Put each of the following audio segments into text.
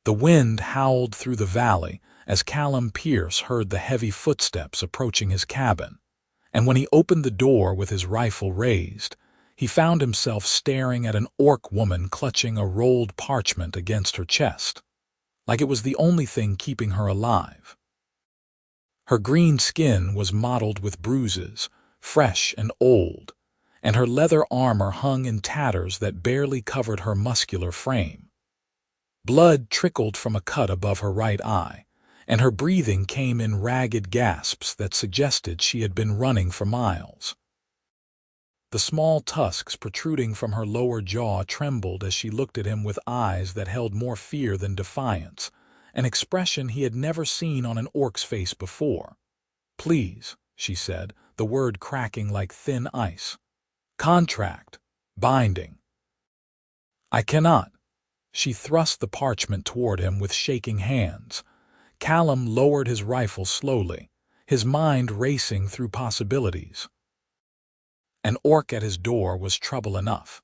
The wind howled through the valley as Callum Pierce heard the heavy footsteps approaching his cabin, and when he opened the door with his rifle raised, he found himself staring at an orc woman clutching a rolled parchment against her chest, like it was the only thing keeping her alive. Her green skin was mottled with bruises, fresh and old, and her leather armor hung in tatters that barely covered her muscular frame. Blood trickled from a cut above her right eye, and her breathing came in ragged gasps that suggested she had been running for miles. The small tusks protruding from her lower jaw trembled as she looked at him with eyes that held more fear than defiance, an expression he had never seen on an orc's face before. "Please," she said, the word cracking like thin ice. "Contract. Binding." "I cannot." She thrust the parchment toward him with shaking hands. Callum lowered his rifle slowly, his mind racing through possibilities. An orc at his door was trouble enough,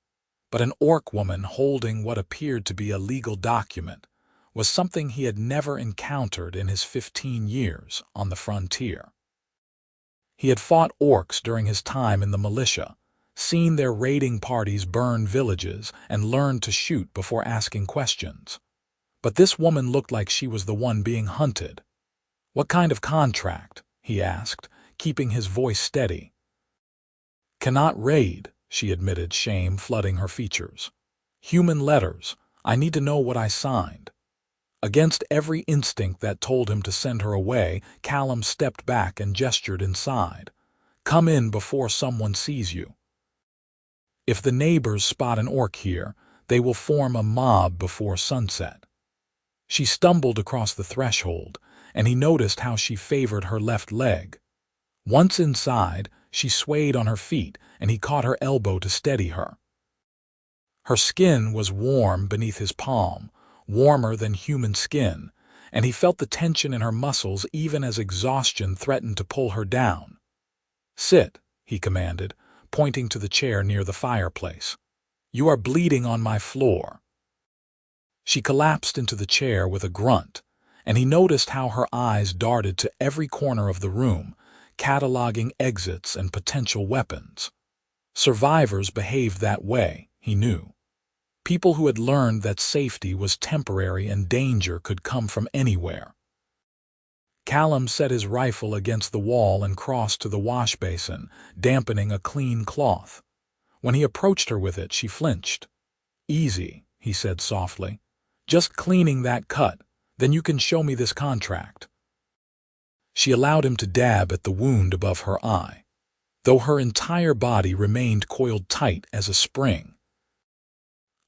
but an orc woman holding what appeared to be a legal document was something he had never encountered in his 15 years on the frontier. He had fought orcs during his time in the militia, seen their raiding parties burn villages, and learned to shoot before asking questions. But this woman looked like she was the one being hunted. "What kind of contract?" he asked, keeping his voice steady. "Cannot raid," she admitted, shame flooding her features. "Human letters. I need to know what I signed." Against every instinct that told him to send her away, Callum stepped back and gestured inside. "Come in before someone sees you. If the neighbors spot an orc here, they will form a mob before sunset." She stumbled across the threshold, and he noticed how she favored her left leg. Once inside, she swayed on her feet, and he caught her elbow to steady her. Her skin was warm beneath his palm, warmer than human skin, and he felt the tension in her muscles even as exhaustion threatened to pull her down. "Sit," he commanded, pointing to the chair near the fireplace. "You are bleeding on my floor." She collapsed into the chair with a grunt, and he noticed how her eyes darted to every corner of the room, cataloging exits and potential weapons. Survivors behaved that way, he knew. People who had learned that safety was temporary and danger could come from anywhere. Callum set his rifle against the wall and crossed to the wash basin, dampening a clean cloth. When he approached her with it, she flinched. "Easy," he said softly. "Just cleaning that cut, then you can show me this contract." She allowed him to dab at the wound above her eye, though her entire body remained coiled tight as a spring.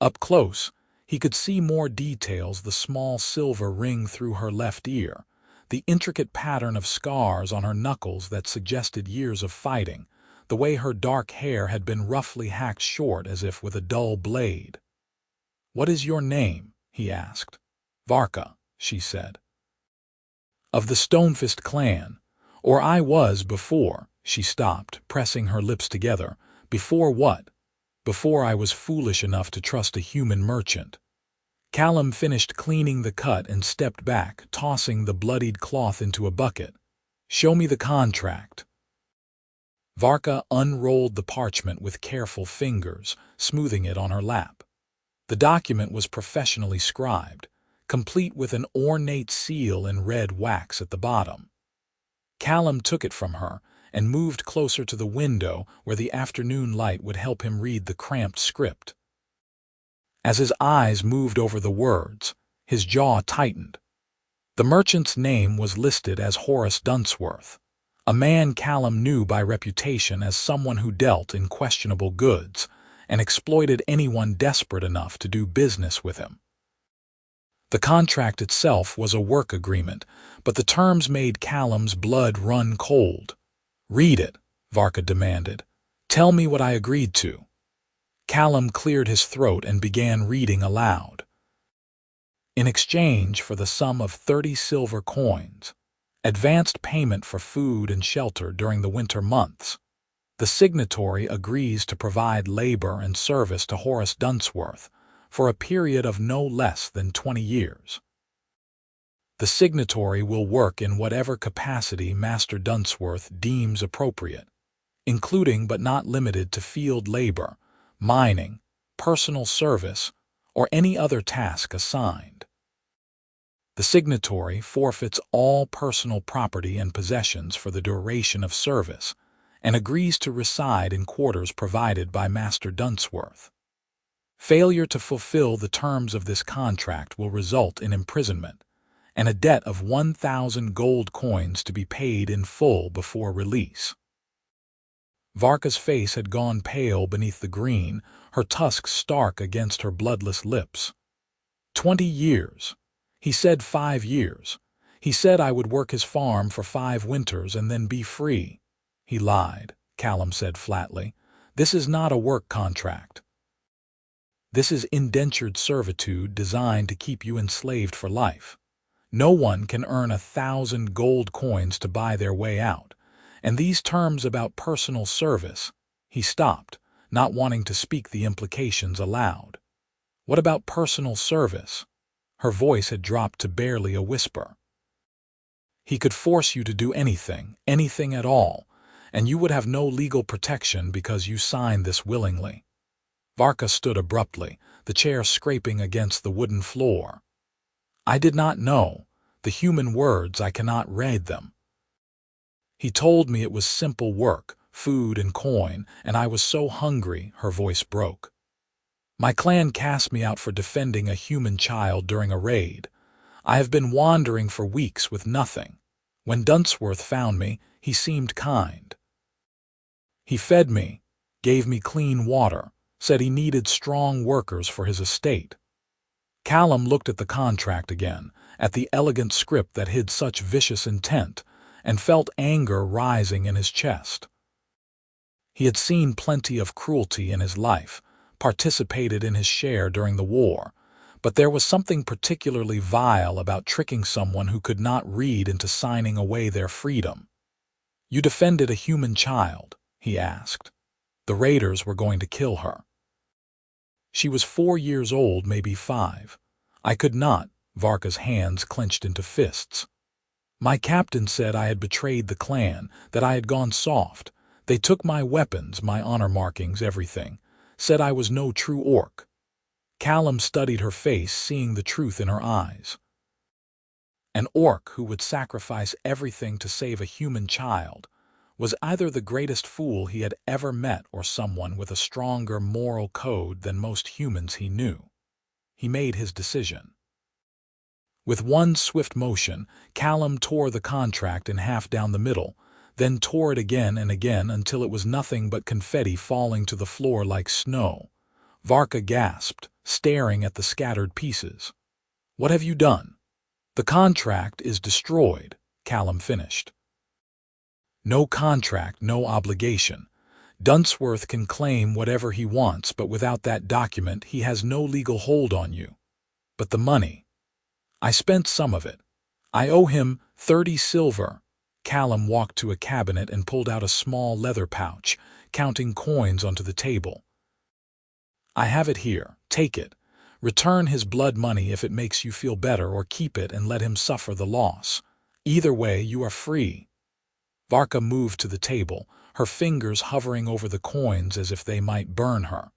Up close, he could see more details: the small silver ring through her left ear, the intricate pattern of scars on her knuckles that suggested years of fighting, the way her dark hair had been roughly hacked short as if with a dull blade. "What is your name?" he asked. "Varka," she said. "Of the Stonefist clan, or I was before." She stopped, pressing her lips together. "Before what?" "Before I was foolish enough to trust a human merchant." Callum finished cleaning the cut and stepped back, tossing the bloodied cloth into a bucket. "Show me the contract." Varka unrolled the parchment with careful fingers, smoothing it on her lap. The document was professionally scribed, complete with an ornate seal in red wax at the bottom. Callum took it from her and moved closer to the window where the afternoon light would help him read the cramped script. As his eyes moved over the words, his jaw tightened. The merchant's name was listed as Horace Dunsworth, a man Callum knew by reputation as someone who dealt in questionable goods and exploited anyone desperate enough to do business with him. The contract itself was a work agreement, but the terms made Callum's blood run cold. "Read it," Varka demanded. "Tell me what I agreed to." Callum cleared his throat and began reading aloud. "In exchange for the sum of 30 silver coins, advanced payment for food and shelter during the winter months, the signatory agrees to provide labor and service to Horace Dunsworth for a period of no less than 20 years. The signatory will work in whatever capacity Master Dunsworth deems appropriate, including but not limited to field labor, mining, personal service, or any other task assigned. The signatory forfeits all personal property and possessions for the duration of service and agrees to reside in quarters provided by Master Dunsworth. Failure to fulfill the terms of this contract will result in imprisonment and a debt of 1,000 gold coins to be paid in full before release. Varka's face had gone pale beneath the green, her tusks stark against her bloodless lips. 20 years. He said 5 years. He said I would work his farm for 5 winters and then be free. He lied, Callum said flatly. This is not a work contract. This is indentured servitude designed to keep you enslaved for life. No one can earn 1,000 gold coins to buy their way out. And these terms about personal service, he stopped, not wanting to speak the implications aloud. What about personal service? Her voice had dropped to barely a whisper. He could force you to do anything, anything at all, and you would have no legal protection because you signed this willingly. Varka stood abruptly, the chair scraping against the wooden floor. I did not know. The human words, I cannot read them. He told me it was simple work, food and coin, and I was so hungry, her voice broke. My clan cast me out for defending a human child during a raid. I have been wandering for weeks with nothing. When Dunsworth found me, he seemed kind. He fed me, gave me clean water, said he needed strong workers for his estate. Callum looked at the contract again, at the elegant script that hid such vicious intent, and felt anger rising in his chest. He had seen plenty of cruelty in his life, participated in his share during the war, but there was something particularly vile about tricking someone who could not read into signing away their freedom. You defended a human child, he asked. The raiders were going to kill her. She was 4 years old, maybe 5. I could not, Varka's hands clenched into fists. My captain said I had betrayed the clan, that I had gone soft. They took my weapons, my honor markings, everything. Said I was no true orc. Callum studied her face, seeing the truth in her eyes. An orc who would sacrifice everything to save a human child was either the greatest fool he had ever met or someone with a stronger moral code than most humans he knew. He made his decision. With one swift motion, Callum tore the contract in half down the middle, then tore it again and again until it was nothing but confetti falling to the floor like snow. Varka gasped, staring at the scattered pieces. What have you done? The contract is destroyed, Callum finished. No contract, no obligation. Dunsworth can claim whatever he wants, but without that document he has no legal hold on you. But the money. I spent some of it. I owe him 30 silver. Callum walked to a cabinet and pulled out a small leather pouch, counting coins onto the table. I have it here. Take it. Return his blood money if it makes you feel better, or keep it and let him suffer the loss. Either way, you are free. Varka moved to the table, her fingers hovering over the coins as if they might burn her.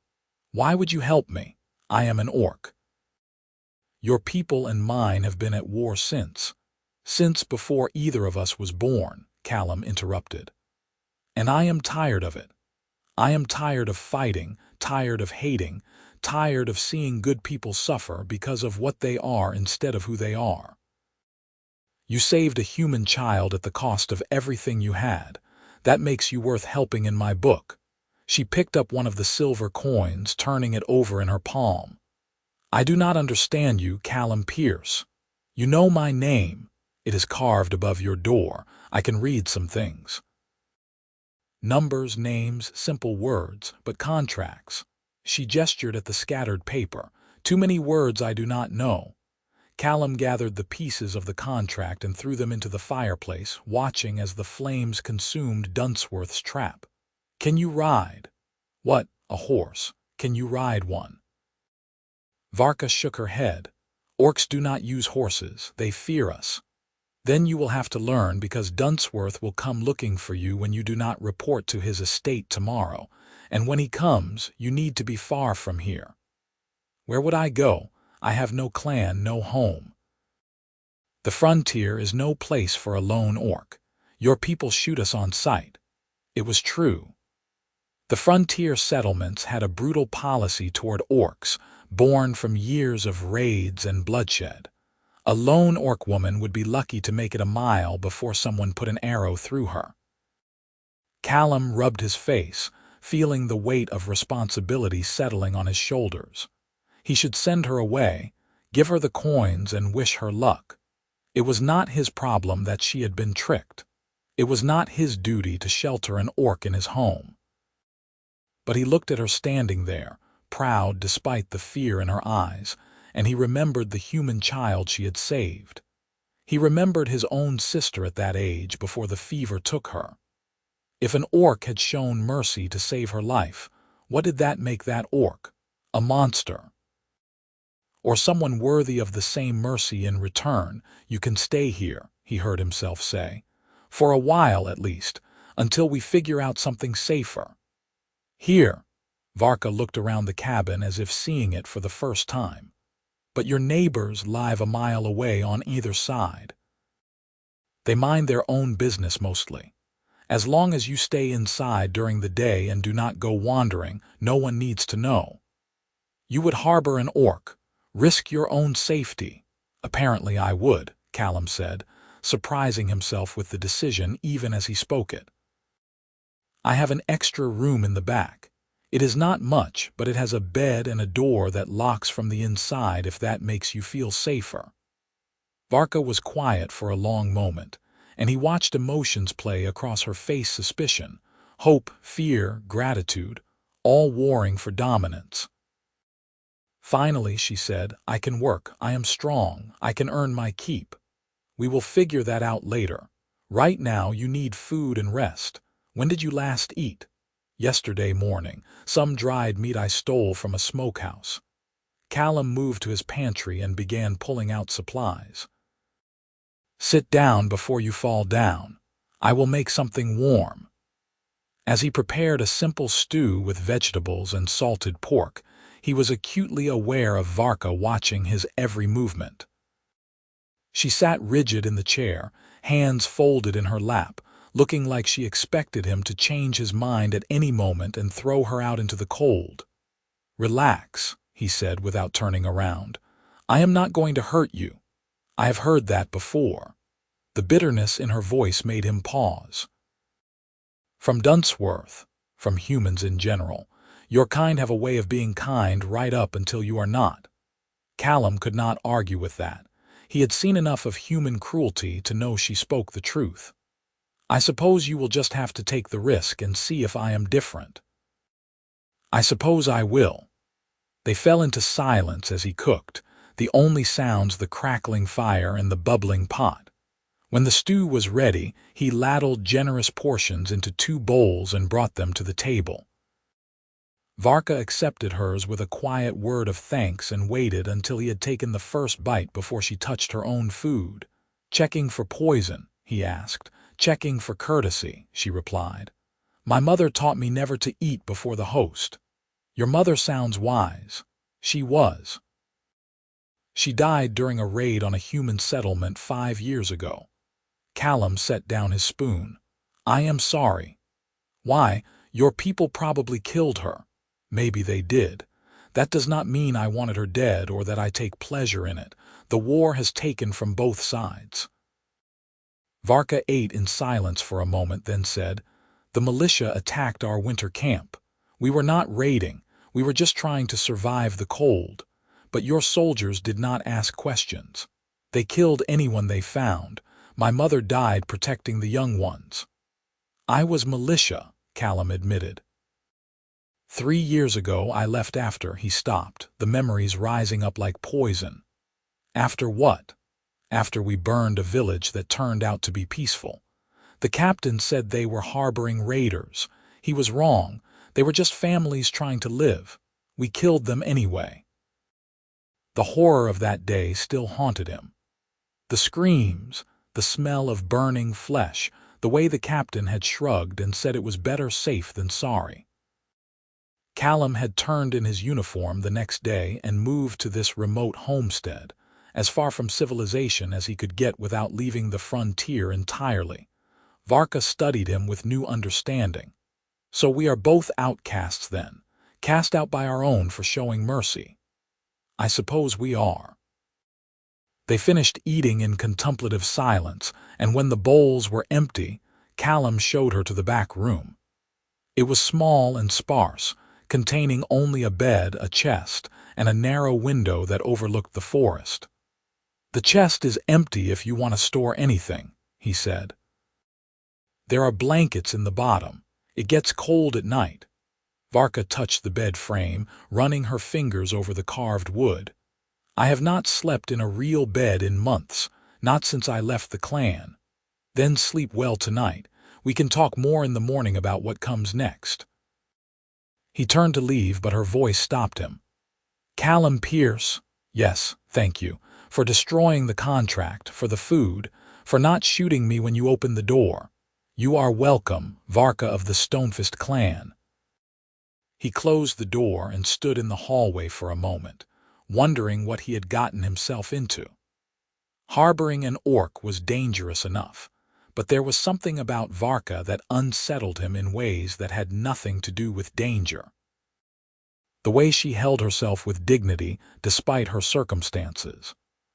Why would you help me? I am an orc. Your people and mine have been at war since before either of us was born, Callum interrupted. And I am tired of it. I am tired of fighting, tired of hating, tired of seeing good people suffer because of what they are instead of who they are. You saved a human child at the cost of everything you had. That makes you worth helping in my book. She picked up one of the silver coins, turning it over in her palm. I do not understand you, Callum Pierce. You know my name. It is carved above your door. I can read some things. Numbers, names, simple words, but contracts. She gestured at the scattered paper. Too many words I do not know. Callum gathered the pieces of the contract and threw them into the fireplace, watching as the flames consumed Dunsworth's trap. Can you ride? What, a horse? Can you ride one? Varka shook her head. Orcs do not use horses, they fear us. Then you will have to learn, because Dunsworth will come looking for you when you do not report to his estate tomorrow, and when he comes, you need to be far from here. Where would I go? I have no clan, no home. The frontier is no place for a lone orc. Your people shoot us on sight. It was true. The frontier settlements had a brutal policy toward orcs, born from years of raids and bloodshed. A lone orc woman would be lucky to make it a mile before someone put an arrow through her. Callum rubbed his face, feeling the weight of responsibility settling on his shoulders. He should send her away, give her the coins, and wish her luck. It was not his problem that she had been tricked. It was not his duty to shelter an orc in his home. But he looked at her standing there, proud despite the fear in her eyes, and he remembered the human child she had saved. He remembered his own sister at that age before the fever took her. If an orc had shown mercy to save her life, what did that make that orc? A monster. Or someone worthy of the same mercy in return. You can stay here, he heard himself say. For a while at least, until we figure out something safer. Here. Varka looked around the cabin as if seeing it for the first time. But your neighbors live a mile away on either side. They mind their own business mostly. As long as you stay inside during the day and do not go wandering, no one needs to know. You would harbor an orc, risk your own safety. Apparently I would, Callum said, surprising himself with the decision even as he spoke it. I have an extra room in the back. It is not much, but it has a bed and a door that locks from the inside if that makes you feel safer. Varka was quiet for a long moment, and he watched emotions play across her face: suspicion, hope, fear, gratitude, all warring for dominance. Finally, she said, I can work, I am strong, I can earn my keep. We will figure that out later. Right now you need food and rest. When did you last eat? Yesterday morning, some dried meat I stole from a smokehouse. Callum moved to his pantry and began pulling out supplies. Sit down before you fall down. I will make something warm. As he prepared a simple stew with vegetables and salted pork, he was acutely aware of Varka watching his every movement. She sat rigid in the chair, hands folded in her lap, looking like she expected him to change his mind at any moment and throw her out into the cold. Relax, he said without turning around. I am not going to hurt you. I have heard that before. The bitterness in her voice made him pause. From Dunsworth, from humans in general, your kind have a way of being kind right up until you are not. Callum could not argue with that. He had seen enough of human cruelty to know she spoke the truth. I suppose you will just have to take the risk and see if I am different. I suppose I will. They fell into silence as he cooked, the only sounds the crackling fire and the bubbling pot. When the stew was ready, he ladled generous portions into 2 bowls and brought them to the table. Varka accepted hers with a quiet word of thanks and waited until he had taken the first bite before she touched her own food. Checking for poison, he asked. Checking for courtesy, she replied. My mother taught me never to eat before the host. Your mother sounds wise. She was. She died during a raid on a human settlement 5 years ago. Callum set down his spoon. I am sorry. Why, your people probably killed her. Maybe they did. That does not mean I wanted her dead or that I take pleasure in it. The war has taken from both sides. Varka ate in silence for a moment, then said, The militia attacked our winter camp. We were not raiding. We were just trying to survive the cold. But your soldiers did not ask questions. They killed anyone they found. My mother died protecting the young ones. I was militia, Callum admitted. 3 years ago I left after. He stopped, the memories rising up like poison. After what? After we burned a village that turned out to be peaceful. The captain said they were harboring raiders. He was wrong. They were just families trying to live. We killed them anyway. The horror of that day still haunted him. The screams, the smell of burning flesh, the way the captain had shrugged and said it was better safe than sorry. Callum had turned in his uniform the next day and moved to this remote homestead, as far from civilization as he could get without leaving the frontier entirely. Varka studied him with new understanding. So we are both outcasts then, cast out by our own for showing mercy. I suppose we are. They finished eating in contemplative silence, and when the bowls were empty, Callum showed her to the back room. It was small and sparse, containing only a bed, a chest, and a narrow window that overlooked the forest. "The chest is empty if you want to store anything," he said. "There are blankets in the bottom. It gets cold at night." Varka touched the bed frame, running her fingers over the carved wood. "I have not slept in a real bed in months, not since I left the clan. Then sleep well tonight. We can talk more in the morning about what comes next." He turned to leave, but her voice stopped him. "Callum Pierce, yes, thank you, for destroying the contract, for the food, for not shooting me when you opened the door. You are welcome, Varka of the Stonefist clan." He closed the door and stood in the hallway for a moment, wondering what he had gotten himself into. Harboring an orc was dangerous enough, but there was something about Varka that unsettled him in ways that had nothing to do with danger. The way she held herself with dignity despite her circumstances,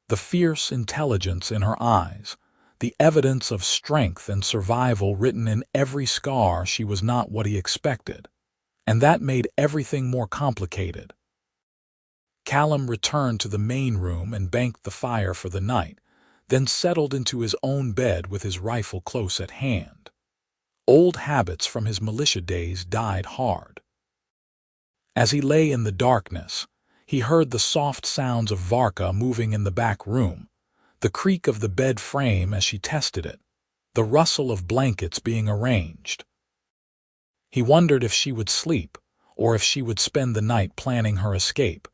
the fierce intelligence in her eyes, the evidence of strength and survival written in every scar. She was not what he expected, and that made everything more complicated. Callum returned to the main room and banked the fire for the night, then settled into his own bed with his rifle close at hand. Old habits from his militia days died hard. As he lay in the darkness, he heard the soft sounds of Varka moving in the back room, the creak of the bed frame as she tested it, the rustle of blankets being arranged. He wondered if she would sleep, or if she would spend the night planning her escape,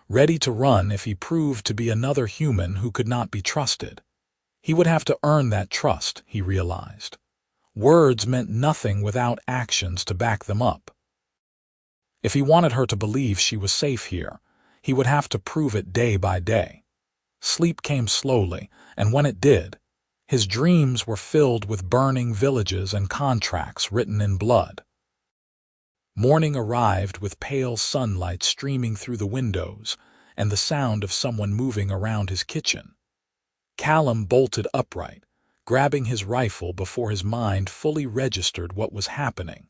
ready to run if he proved to be another human who could not be trusted. He would have to earn that trust, he realized. Words meant nothing without actions to back them up. If he wanted her to believe she was safe here, he would have to prove it day by day. Sleep came slowly, and when it did, his dreams were filled with burning villages and contracts written in blood. Morning arrived with pale sunlight streaming through the windows and the sound of someone moving around his kitchen. Callum bolted upright, grabbing his rifle before his mind fully registered what was happening.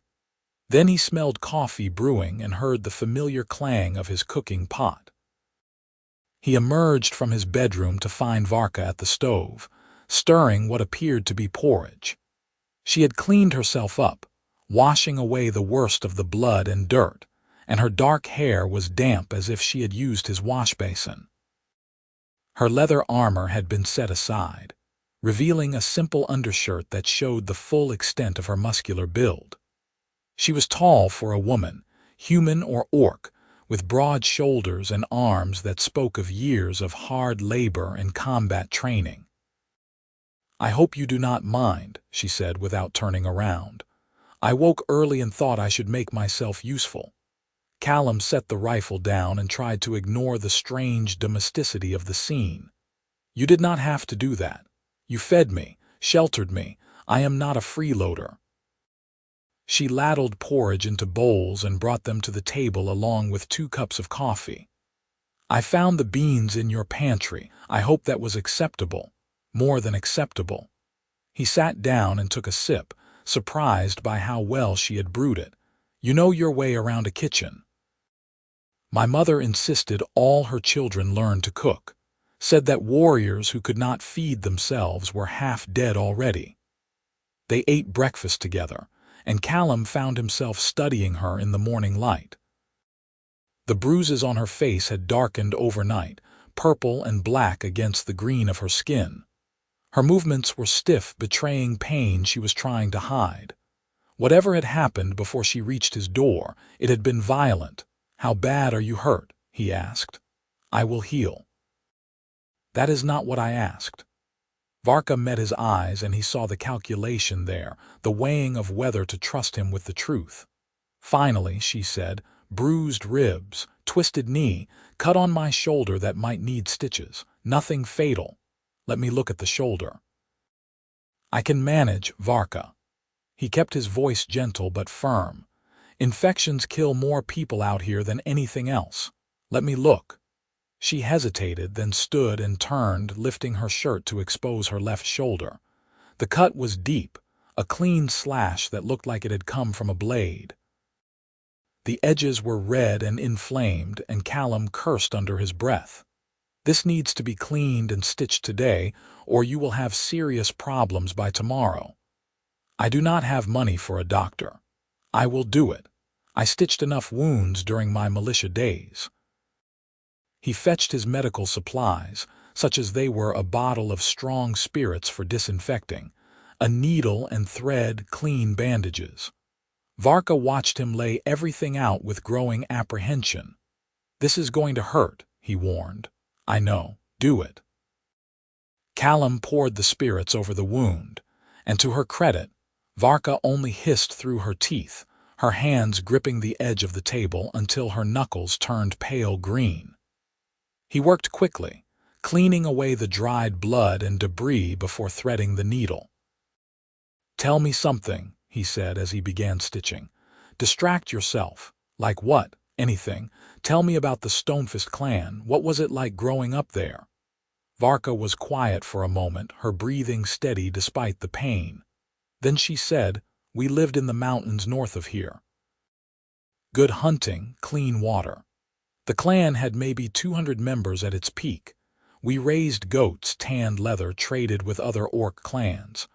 Then he smelled coffee brewing and heard the familiar clang of his cooking pot. He emerged from his bedroom to find Varka at the stove, stirring what appeared to be porridge. She had cleaned herself up, washing away the worst of the blood and dirt, and her dark hair was damp as if she had used his wash basin. Her leather armor had been set aside, revealing a simple undershirt that showed the full extent of her muscular build. She was tall for a woman, human or orc, with broad shoulders and arms that spoke of years of hard labor and combat training. "I hope you do not mind," she said without turning around. "I woke early and thought I should make myself useful." Callum set the rifle down and tried to ignore the strange domesticity of the scene. "You did not have to do that. You fed me, sheltered me. I am not a freeloader." She ladled porridge into bowls and brought them to the table along with 2 cups of coffee. "I found the beans in your pantry. I hope that was acceptable. More than acceptable." He sat down and took a sip, surprised by how well she had brewed it. "You know your way around a kitchen." "My mother insisted all her children learn to cook, said that warriors who could not feed themselves were half dead already." They ate breakfast together, and Callum found himself studying her in the morning light. The bruises on her face had darkened overnight, purple and black against the green of her skin. Her movements were stiff, betraying pain she was trying to hide. Whatever had happened before she reached his door, it had been violent. "How bad are you hurt?" he asked. "I will heal." That is not what I asked. Varka met his eyes and he saw the calculation there, the weighing of whether to trust him with the truth. Finally, she said, bruised ribs, twisted knee, cut on my shoulder that might need stitches. Nothing fatal. Let me look at the shoulder. I can manage, Varka. He kept his voice gentle but firm. Infections kill more people out here than anything else. Let me look. She hesitated, then stood and turned, lifting her shirt to expose her left shoulder. The cut was deep, a clean slash that looked like it had come from a blade. The edges were red and inflamed, and Callum cursed under his breath. This needs to be cleaned and stitched today, or you will have serious problems by tomorrow. I do not have money for a doctor. I will do it. I stitched enough wounds during my militia days. He fetched his medical supplies, such as they were a bottle of strong spirits for disinfecting, a needle and thread, clean bandages. Varka watched him lay everything out with growing apprehension. This is going to hurt, he warned. I know, do it. Callum poured the spirits over the wound, and to her credit, Varka only hissed through her teeth, her hands gripping the edge of the table until her knuckles turned pale green. He worked quickly, cleaning away the dried blood and debris before threading the needle. Tell me something, he said as he began stitching. Distract yourself. Like what? Anything. Tell me about the Stonefist clan. What was it like growing up there? Varka was quiet for a moment, her breathing steady despite the pain. Then she said, we lived in the mountains north of here. Good hunting, clean water. The clan had maybe 200 members at its peak. We raised goats, tanned leather, traded with other orc clans.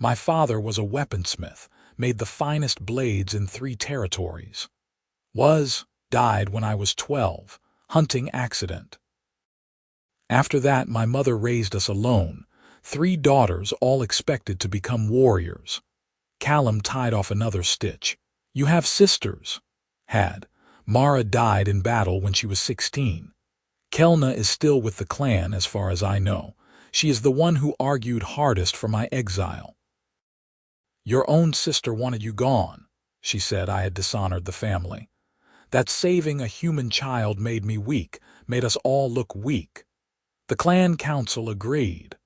My father was a weaponsmith, made the finest blades in 3 territories. Died when I was 12, hunting accident. After that, my mother raised us alone, 3 daughters all expected to become warriors. Callum tied off another stitch. You have sisters? Had. Mara died in battle when she was 16. Kelna is still with the clan as far as I know. She is the one who argued hardest for my exile. Your own sister wanted you gone. She said I had dishonored the family. That saving a human child made me weak, made us all look weak. The clan council agreed.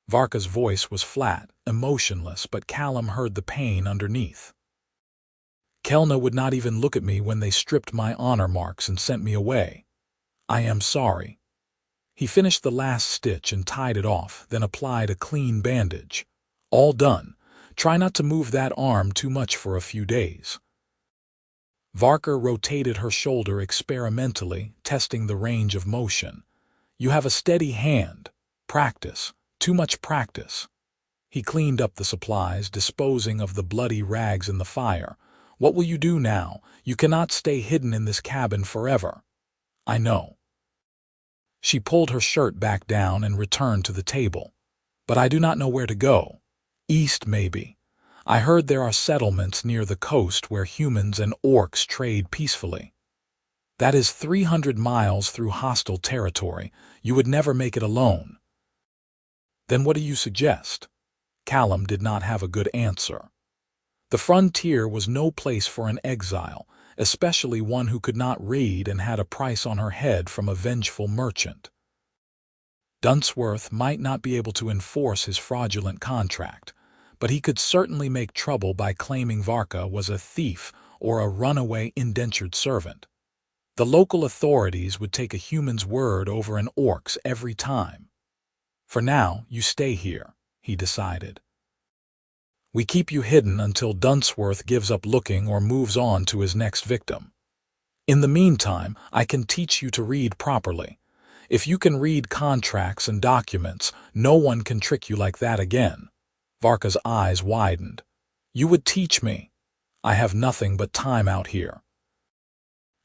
Varka's voice was flat, emotionless, but Callum heard the pain underneath. Kelna would not even look at me when they stripped my honor marks and sent me away. I am sorry. He finished the last stitch and tied it off, then applied a clean bandage. All done. Try not to move that arm too much for a few days. Varka rotated her shoulder experimentally, testing the range of motion. You have a steady hand. Practice. Too much practice. He cleaned up the supplies, disposing of the bloody rags in the fire. What will you do now? You cannot stay hidden in this cabin forever. I know. She pulled her shirt back down and returned to the table. But I do not know where to go. East, maybe. I heard there are settlements near the coast where humans and orcs trade peacefully. That is 300 miles through hostile territory. You would never make it alone. Then what do you suggest? Callum did not have a good answer. The frontier was no place for an exile, especially one who could not read and had a price on her head from a vengeful merchant. Dunsworth might not be able to enforce his fraudulent contract, but he could certainly make trouble by claiming Varka was a thief or a runaway indentured servant. The local authorities would take a human's word over an orc's every time. For now, you stay here, he decided. We keep you hidden until Dunsworth gives up looking or moves on to his next victim. In the meantime, I can teach you to read properly. If you can read contracts and documents, no one can trick you like that again. Varka's eyes widened. You would teach me. I have nothing but time out here.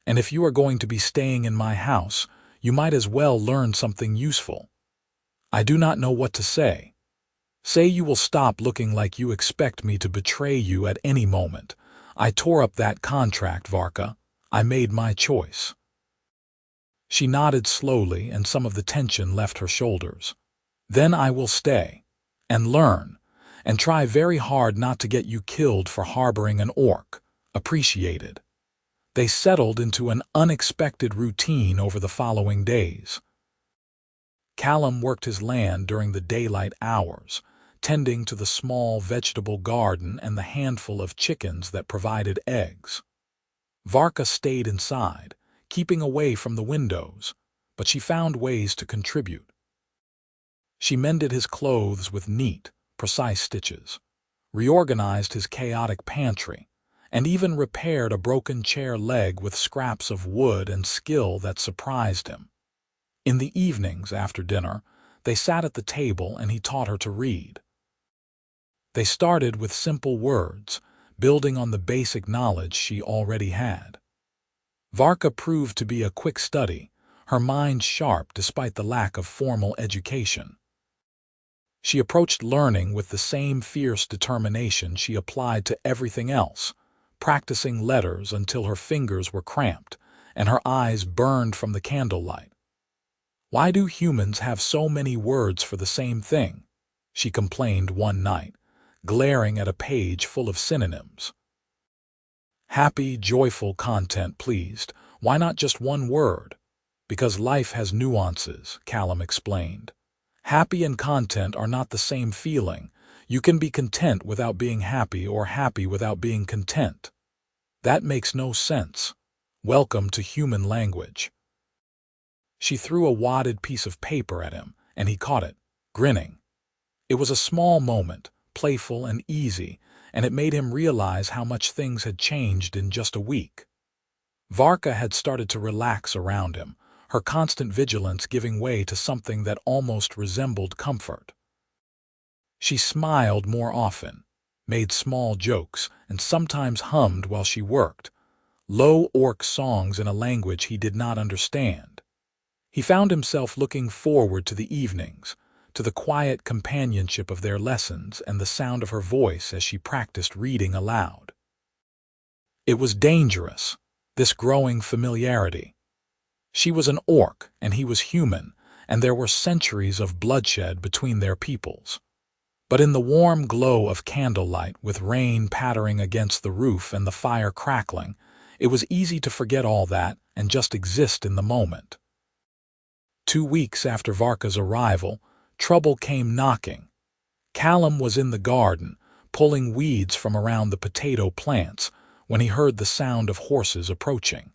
And if you are going to be staying in my house, you might as well learn something useful. I do not know what to say. Say you will stop looking like you expect me to betray you at any moment. I tore up that contract, Varka. I made my choice. She nodded slowly, and some of the tension left her shoulders. Then I will stay, and learn, and try very hard not to get you killed for harboring an orc. Appreciated. They settled into an unexpected routine over the following days. Callum worked his land during the daylight hours, tending to the small vegetable garden and the handful of chickens that provided eggs. Varka stayed inside, keeping away from the windows, but she found ways to contribute. She mended his clothes with neat, precise stitches, reorganized his chaotic pantry, and even repaired a broken chair leg with scraps of wood and skill that surprised him. In the evenings after dinner, they sat at the table and he taught her to read. They started with simple words, building on the basic knowledge she already had. Varka proved to be a quick study, her mind sharp despite the lack of formal education. She approached learning with the same fierce determination she applied to everything else, practicing letters until her fingers were cramped and her eyes burned from the candlelight. "Why do humans have so many words for the same thing?" she complained one night, glaring at a page full of synonyms. "Happy, joyful, content, pleased. Why not just one word?" "Because life has nuances," Callum explained. "Happy and content are not the same feeling. You can be content without being happy or happy without being content. That makes no sense. Welcome to human language." She threw a wadded piece of paper at him, and he caught it, grinning. It was a small moment, playful and easy, and it made him realize how much things had changed in just a week. Varka had started to relax around him, her constant vigilance giving way to something that almost resembled comfort. She smiled more often, made small jokes, and sometimes hummed while she worked, low orc songs in a language he did not understand. He found himself looking forward to the evenings, to the quiet companionship of their lessons and the sound of her voice as she practiced reading aloud. It was dangerous, this growing familiarity. She was an orc and he was human, and there were centuries of bloodshed between their peoples. But in the warm glow of candlelight, with rain pattering against the roof and the fire crackling, it was easy to forget all that and just exist in the moment. 2 weeks after Varka's arrival, trouble came knocking. Callum was in the garden, pulling weeds from around the potato plants, when he heard the sound of horses approaching.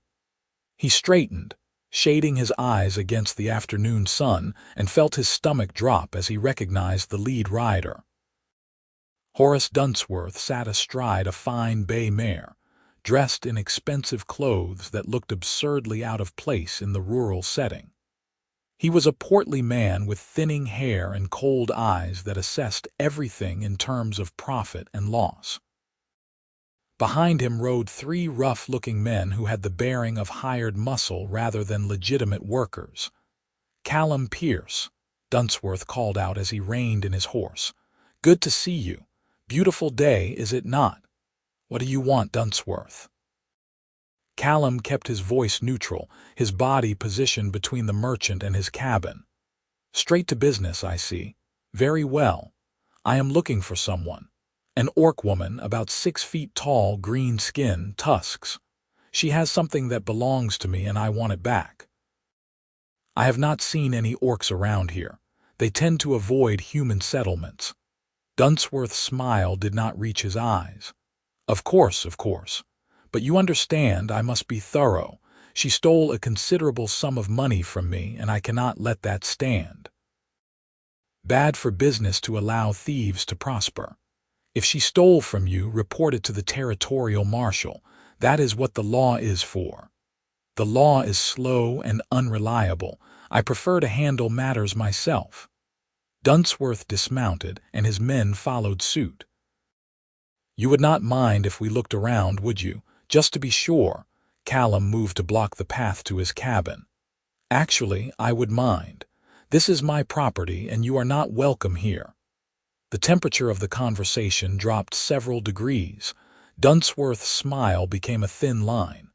He straightened, shading his eyes against the afternoon sun, and felt his stomach drop as he recognized the lead rider. Horace Dunsworth sat astride a fine bay mare, dressed in expensive clothes that looked absurdly out of place in the rural setting. He was a portly man with thinning hair and cold eyes that assessed everything in terms of profit and loss. Behind him rode 3 rough-looking men who had the bearing of hired muscle rather than legitimate workers. "Callum Pierce," Dunsworth called out as he reined in his horse. "Good to see you. Beautiful day, is it not? What do you want, Dunsworth?" Callum kept his voice neutral, his body positioned between the merchant and his cabin. "Straight to business, I see. Very well. I am looking for someone. An orc woman, about 6 feet tall, green skin, tusks. She has something that belongs to me and I want it back. I have not seen any orcs around here. They tend to avoid human settlements." Dunsworth's smile did not reach his eyes. Of course. But you understand, I must be thorough. She stole a considerable sum of money from me, and I cannot let that stand. Bad for business to allow thieves to prosper. If she stole from you, report it to the territorial marshal. That is what the law is for. The law is slow and unreliable. I prefer to handle matters myself." Dunsworth dismounted, and his men followed suit. "You would not mind if we looked around, would you? Just to be sure." Callum moved to block the path to his cabin. "Actually, I would mind. This is my property, and you are not welcome here." The temperature of the conversation dropped several degrees. Dunsworth's smile became a thin line.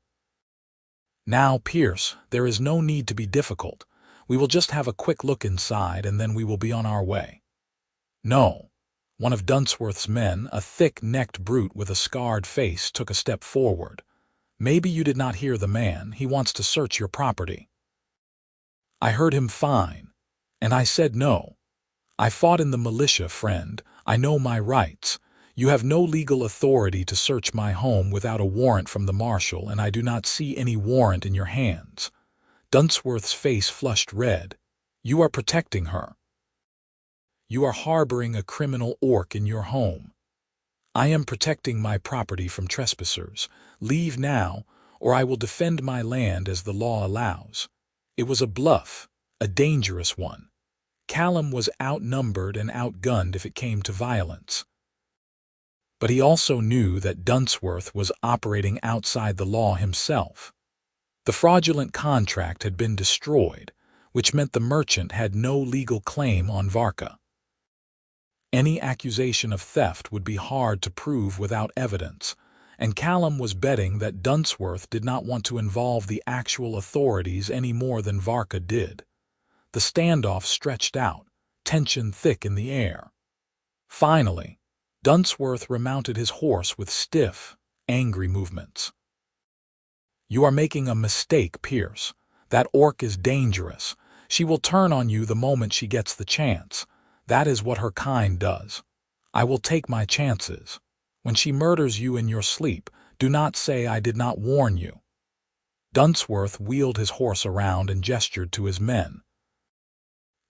Now, Pierce, there is no need to be difficult. We will just have a quick look inside and then we will be on our way. No. One of Dunsworth's men, a thick-necked brute with a scarred face, took a step forward. Maybe you did not hear the man. He wants to search your property. I heard him fine, and I said no. I fought in the militia, friend. I know my rights. You have no legal authority to search my home without a warrant from the marshal, and I do not see any warrant in your hands. Dunsworth's face flushed red. You are protecting her. You are harboring a criminal orc in your home. I am protecting my property from trespassers. Leave now, or I will defend my land as the law allows. It was a bluff, a dangerous one. Callum was outnumbered and outgunned if it came to violence. But he also knew that Dunsworth was operating outside the law himself. The fraudulent contract had been destroyed, which meant the merchant had no legal claim on Varka. Any accusation of theft would be hard to prove without evidence, and Callum was betting that Dunsworth did not want to involve the actual authorities any more than Varka did. The standoff stretched out, tension thick in the air. Finally, Dunsworth remounted his horse with stiff, angry movements. You are making a mistake, Pierce. That orc is dangerous. She will turn on you the moment she gets the chance. That is what her kind does. I will take my chances. When she murders you in your sleep, do not say I did not warn you. Dunsworth wheeled his horse around and gestured to his men.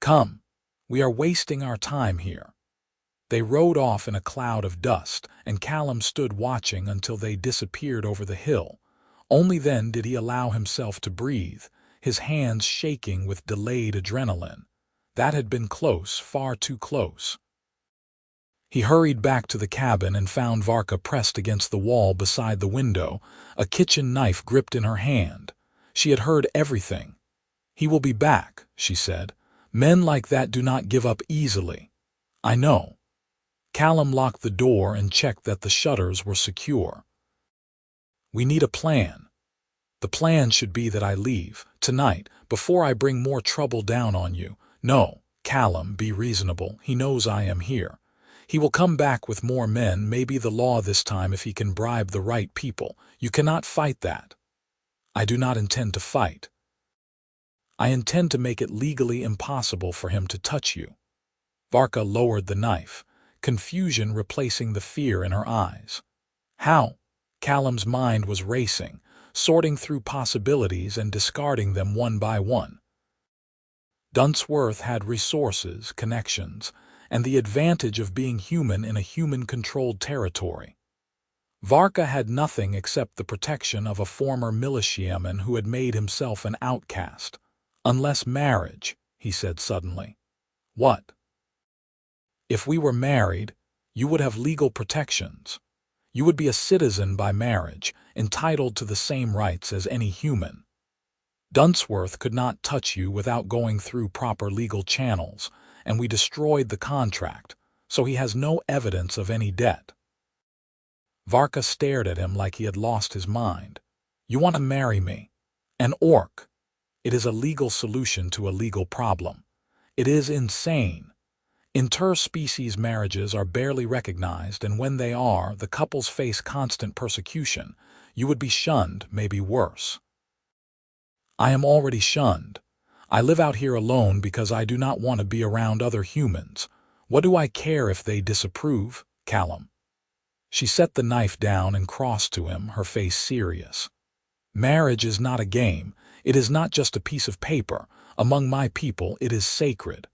Come, we are wasting our time here. They rode off in a cloud of dust, and Callum stood watching until they disappeared over the hill. Only then did he allow himself to breathe, his hands shaking with delayed adrenaline. That had been close, far too close. He hurried back to the cabin and found Varka pressed against the wall beside the window, a kitchen knife gripped in her hand. She had heard everything. He will be back, she said. Men like that do not give up easily. I know. Callum locked the door and checked that the shutters were secure. We need a plan. The plan should be that I leave, tonight, before I bring more trouble down on you. No, Callum, be reasonable. He knows I am here. He will come back with more men, maybe the law this time if he can bribe the right people. You cannot fight that. I do not intend to fight. I intend to make it legally impossible for him to touch you. Varka lowered the knife, confusion replacing the fear in her eyes. How? Callum's mind was racing, sorting through possibilities and discarding them one by one. Dunsworth had resources, connections, and the advantage of being human in a human-controlled territory. Varka had nothing except the protection of a former militiaman who had made himself an outcast. Unless marriage, he said suddenly. What? If we were married, you would have legal protections. You would be a citizen by marriage, entitled to the same rights as any human. Dunsworth could not touch you without going through proper legal channels, and we destroyed the contract, so he has no evidence of any debt. Varka stared at him like he had lost his mind. You want to marry me? An orc? It is a legal solution to a legal problem. It is insane. Interspecies marriages are barely recognized, and when they are, the couples face constant persecution. You would be shunned, maybe worse. I am already shunned. I live out here alone because I do not want to be around other humans. What do I care if they disapprove, Callum? She set the knife down and crossed to him, her face serious. Marriage is not a game. It is not just a piece of paper. Among my people, it is sacred.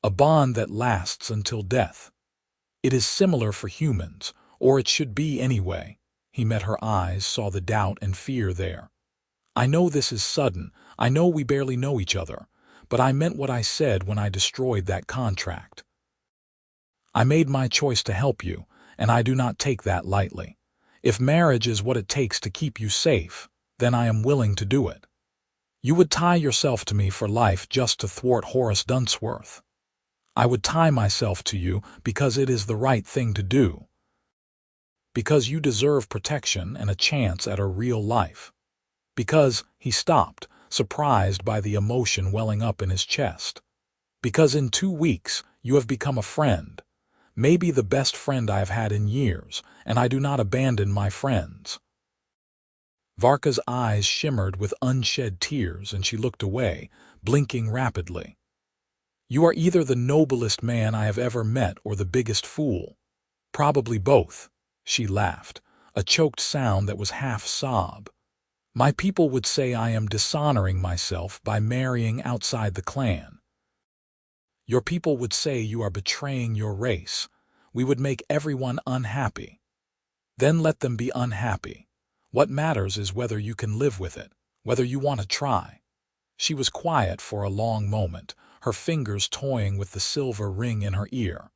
A bond that lasts until death. It is similar for humans, or it should be anyway. He met her eyes, saw the doubt and fear there. I know this is sudden. I know we barely know each other, but I meant what I said when I destroyed that contract. I made my choice to help you, and I do not take that lightly. If marriage is what it takes to keep you safe, then I am willing to do it. You would tie yourself to me for life just to thwart Horace Dunsworth. I would tie myself to you because it is the right thing to do. Because you deserve protection and a chance at a real life. Because he stopped, surprised by the emotion welling up in his chest. Because in 2 weeks you have become a friend, maybe the best friend I have had in years, and I do not abandon my friends. Varka's eyes shimmered with unshed tears, and she looked away, blinking rapidly. You are either the noblest man I have ever met or the biggest fool. Probably both, she laughed, a choked sound that was half sob. My people would say I am dishonoring myself by marrying outside the clan. Your people would say you are betraying your race. We would make everyone unhappy. Then let them be unhappy. What matters is whether you can live with it, whether you want to try. She was quiet for a long moment, her fingers toying with the silver ring in her ear.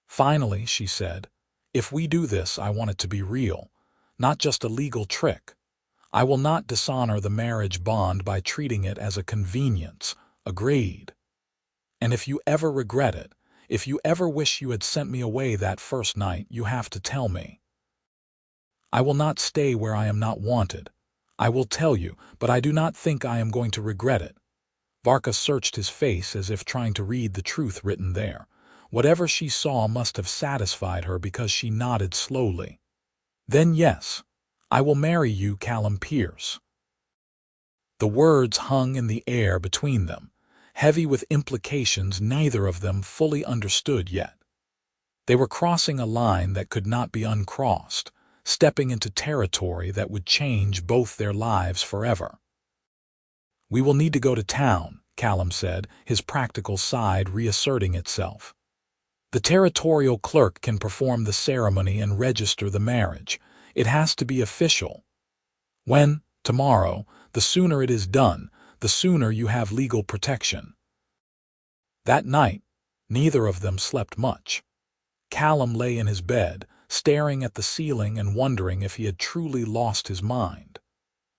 Finally, she said, if we do this, I want it to be real, not just a legal trick. I will not dishonor the marriage bond by treating it as a convenience. Agreed. And if you ever regret it, if you ever wish you had sent me away that first night, you have to tell me. I will not stay where I am not wanted. I will tell you, but I do not think I am going to regret it. Varka searched his face as if trying to read the truth written there. Whatever she saw must have satisfied her because she nodded slowly. Then yes, I will marry you, Callum Pierce. The words hung in the air between them, heavy with implications neither of them fully understood yet. They were crossing a line that could not be uncrossed, stepping into territory that would change both their lives forever. We will need to go to town, Callum said, his practical side reasserting itself. The territorial clerk can perform the ceremony and register the marriage. It has to be official. When? Tomorrow. The sooner it is done, the sooner you have legal protection. That night, neither of them slept much. Callum lay in his bed, staring at the ceiling and wondering if he had truly lost his mind.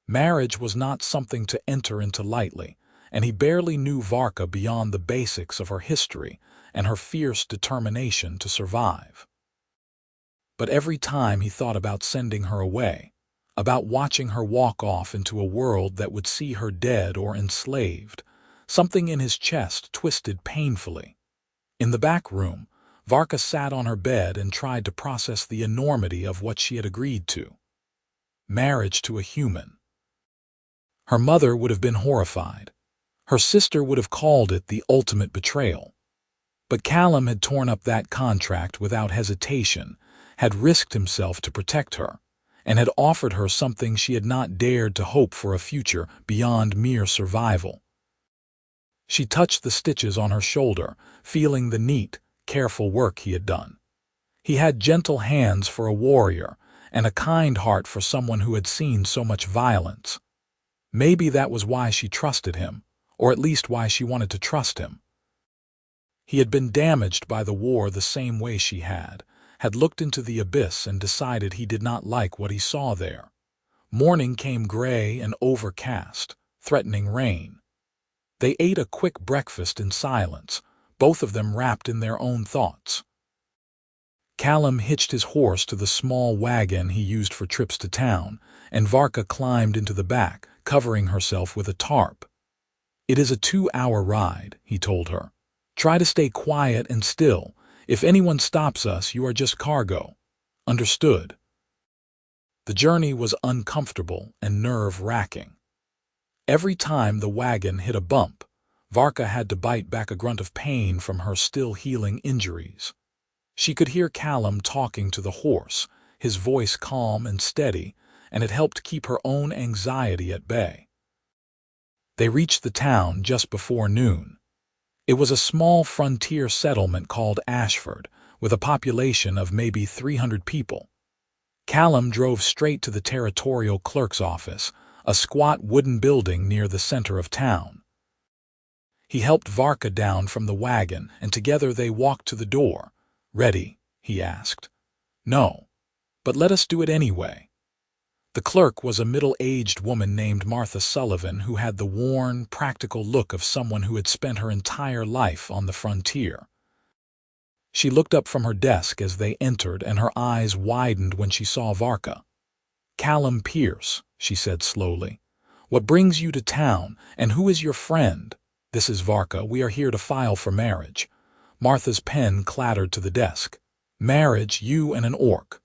Marriage was not something to enter into lightly, and he barely knew Varka beyond the basics of her history and her fierce determination to survive. But every time he thought about sending her away, about watching her walk off into a world that would see her dead or enslaved, something in his chest twisted painfully. In the back room, Varka sat on her bed and tried to process the enormity of what she had agreed to. Marriage to a human. Her mother would have been horrified. Her sister would have called it the ultimate betrayal. But Callum had torn up that contract without hesitation, had risked himself to protect her, and had offered her something she had not dared to hope for, a future beyond mere survival. She touched the stitches on her shoulder, feeling the neat, careful work he had done. He had gentle hands for a warrior, and a kind heart for someone who had seen so much violence. Maybe that was why she trusted him, or at least why she wanted to trust him. He had been damaged by the war the same way she had looked into the abyss and decided he did not like what he saw there. Morning came gray and overcast, threatening rain. They ate a quick breakfast in silence, both of them wrapped in their own thoughts. Callum hitched his horse to the small wagon he used for trips to town, and Varka climbed into the back, covering herself with a tarp. It is a 2-hour ride, he told her. Try to stay quiet and still. If anyone stops us, you are just cargo. Understood? The journey was uncomfortable and nerve-wracking. Every time the wagon hit a bump, Varka had to bite back a grunt of pain from her still-healing injuries. She could hear Callum talking to the horse, his voice calm and steady, and it helped keep her own anxiety at bay. They reached the town just before noon. It was a small frontier settlement called Ashford, with a population of maybe 300 people. Callum drove straight to the territorial clerk's office, a squat wooden building near the center of town. He helped Varka down from the wagon, and together they walked to the door. Ready? He asked. No, but let us do it anyway. The clerk was a middle-aged woman named Martha Sullivan who had the worn, practical look of someone who had spent her entire life on the frontier. She looked up from her desk as they entered, and her eyes widened when she saw Varka. Callum Pierce, she said slowly. "What brings you to town, and who is your friend?" "This is Varka. We are here to file for marriage." Martha's pen clattered to the desk. "Marriage, you and an orc?"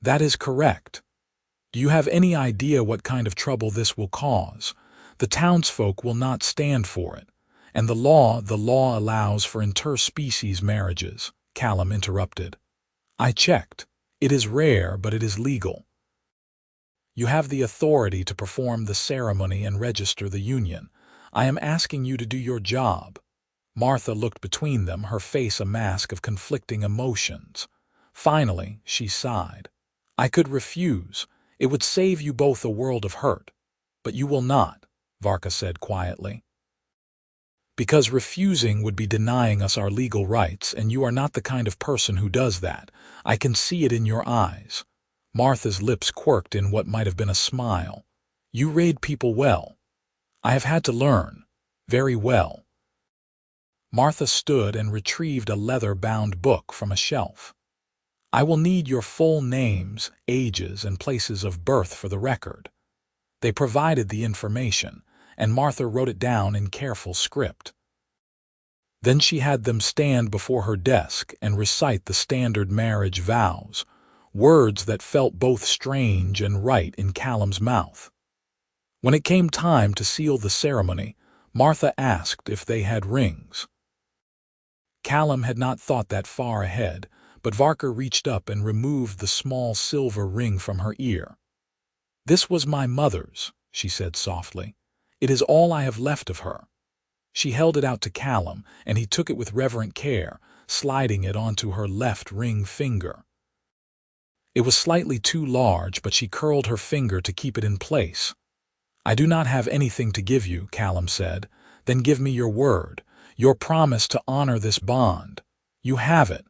"That is correct." "Do you have any idea what kind of trouble this will cause? The townsfolk will not stand for it. And the law allows for interspecies marriages," Callum interrupted. "I checked. It is rare, but it is legal. You have the authority to perform the ceremony and register the union. I am asking you to do your job." Martha looked between them, her face a mask of conflicting emotions. Finally, she sighed. "I could refuse. It would save you both a world of hurt. But you will not," Varka said quietly. "Because refusing would be denying us our legal rights, and you are not the kind of person who does that. I can see it in your eyes." Martha's lips quirked in what might have been a smile. "You read people well." "I have had to learn. Very well." Martha stood and retrieved a leather-bound book from a shelf. "I will need your full names, ages, and places of birth for the record." They provided the information, and Martha wrote it down in careful script. Then she had them stand before her desk and recite the standard marriage vows, words that felt both strange and right in Callum's mouth. When it came time to seal the ceremony, Martha asked if they had rings. Callum had not thought that far ahead, but Varka reached up and removed the small silver ring from her ear. "This was my mother's," she said softly. "It is all I have left of her." She held it out to Callum, and he took it with reverent care, sliding it onto her left ring finger. It was slightly too large, but she curled her finger to keep it in place. "I do not have anything to give you," Callum said. "Then give me your word, your promise to honor this bond." "You have it."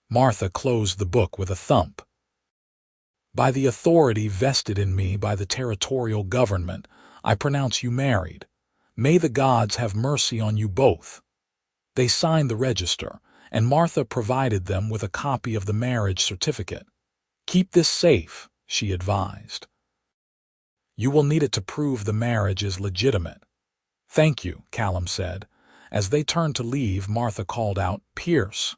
Martha closed the book with a thump. "By the authority vested in me by the territorial government, I pronounce you married. May the gods have mercy on you both." They signed the register, and Martha provided them with a copy of the marriage certificate. "Keep this safe," she advised. "You will need it to prove the marriage is legitimate." "Thank you," Callum said. As they turned to leave, Martha called out, "Pierce,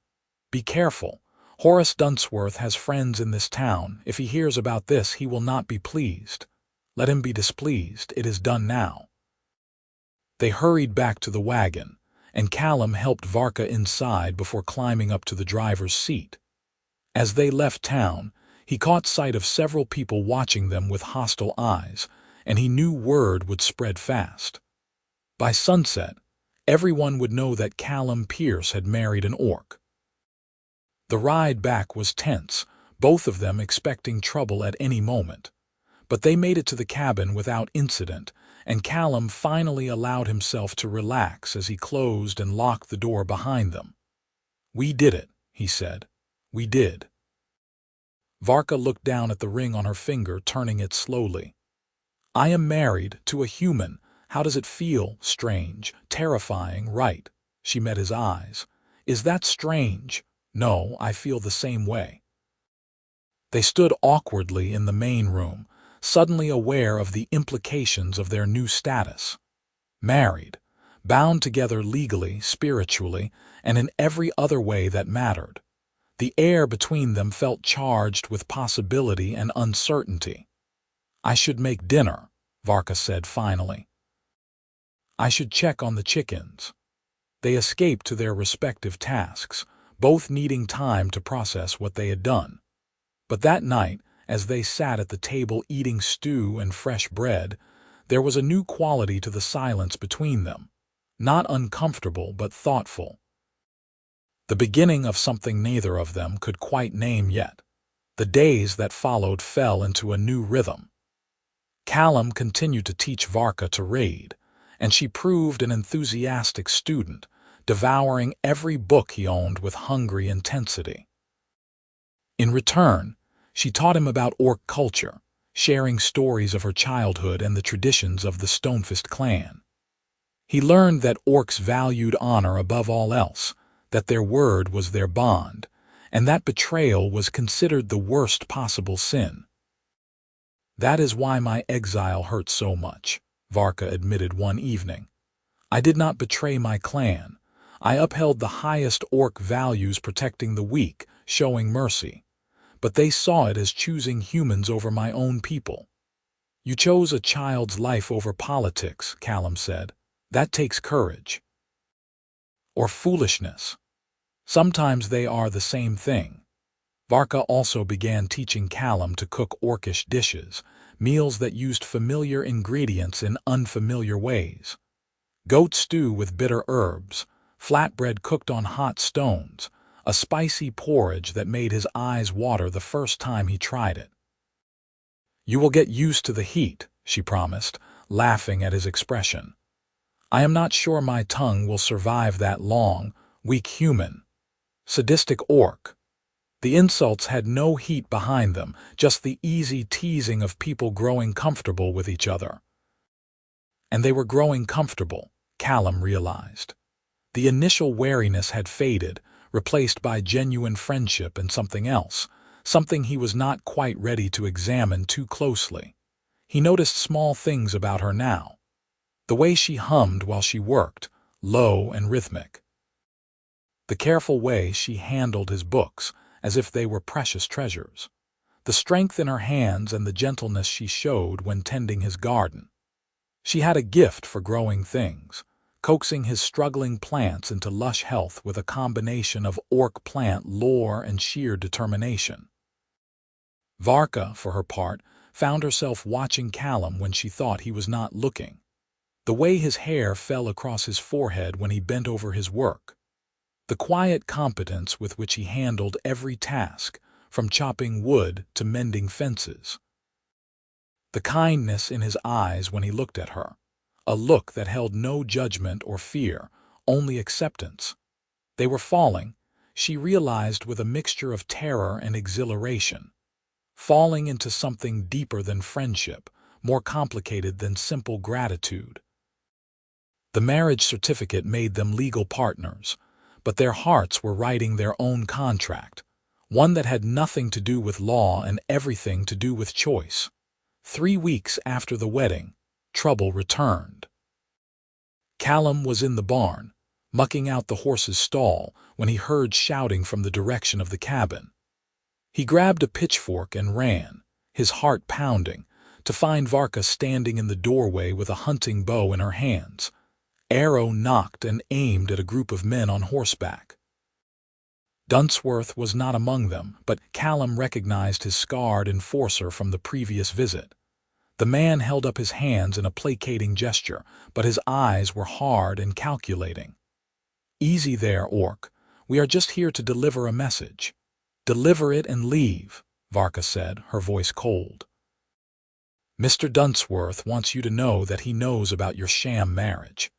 be careful. Horace Dunsworth has friends in this town. If he hears about this, he will not be pleased. Let him be displeased. It is done now." They hurried back to the wagon, and Callum helped Varka inside before climbing up to the driver's seat. As they left town, he caught sight of several people watching them with hostile eyes, and he knew word would spread fast. By sunset, everyone would know that Callum Pierce had married an orc. The ride back was tense, both of them expecting trouble at any moment. But they made it to the cabin without incident, and Callum finally allowed himself to relax as he closed and locked the door behind them. "We did it," he said. "We did." Varka looked down at the ring on her finger, turning it slowly. "I am married to a human. How does it feel? Strange, terrifying, right?" She met his eyes. "Is that strange?" "No, I feel the same way." They stood awkwardly in the main room, suddenly aware of the implications of their new status. Married, bound together legally, spiritually, and in every other way that mattered. The air between them felt charged with possibility and uncertainty. "I should make dinner," Varka said finally. "I should check on the chickens." They escaped to their respective tasks, both needing time to process what they had done. But that night, as they sat at the table eating stew and fresh bread, there was a new quality to the silence between them. Not uncomfortable, but thoughtful. The beginning of something neither of them could quite name yet. The days that followed fell into a new rhythm. Callum continued to teach Varka to raid, and she proved an enthusiastic student, devouring every book he owned with hungry intensity. In return, she taught him about orc culture, sharing stories of her childhood and the traditions of the Stonefist clan. He learned that orcs valued honor above all else, that their word was their bond, and that betrayal was considered the worst possible sin. That is why my exile hurt so much, Varka admitted one evening. I did not betray my clan. I upheld the highest orc values, protecting the weak, showing mercy. But they saw it as choosing humans over my own people. You chose a child's life over politics, Callum said. That takes courage. Or foolishness. Sometimes they are the same thing. Varka also began teaching Callum to cook orcish dishes, meals that used familiar ingredients in unfamiliar ways. Goat stew with bitter herbs, flatbread cooked on hot stones, a spicy porridge that made his eyes water the first time he tried it. You will get used to the heat, she promised, laughing at his expression. I am not sure my tongue will survive that long, weak human. Sadistic orc. The insults had no heat behind them, just the easy teasing of people growing comfortable with each other. And they were growing comfortable, Callum realized. The initial wariness had faded, replaced by genuine friendship and something else, something he was not quite ready to examine too closely. He noticed small things about her now. The way she hummed while she worked, low and rhythmic. The careful way she handled his books, as if they were precious treasures. The strength in her hands and the gentleness she showed when tending his garden. She had a gift for growing things, coaxing his struggling plants into lush health with a combination of orc plant lore and sheer determination. Varka, for her part, found herself watching Callum when she thought he was not looking. The way his hair fell across his forehead when he bent over his work. The quiet competence with which he handled every task, from chopping wood to mending fences. The kindness in his eyes when he looked at her, a look that held no judgment or fear, only acceptance. They were falling, she realized, with a mixture of terror and exhilaration. Falling into something deeper than friendship, more complicated than simple gratitude. The marriage certificate made them legal partners, but their hearts were writing their own contract, one that had nothing to do with law and everything to do with choice. 3 weeks after the wedding, trouble returned. Callum was in the barn, mucking out the horse's stall, when he heard shouting from the direction of the cabin. He grabbed a pitchfork and ran, his heart pounding, to find Varka standing in the doorway with a hunting bow in her hands, arrow nocked and aimed at a group of men on horseback. Dunsworth was not among them, but Callum recognized his scarred enforcer from the previous visit. The man held up his hands in a placating gesture, but his eyes were hard and calculating. Easy there, orc. We are just here to deliver a message. Deliver it and leave, Varka said, her voice cold. Mr. Dunsworth wants you to know that he knows about your sham marriage.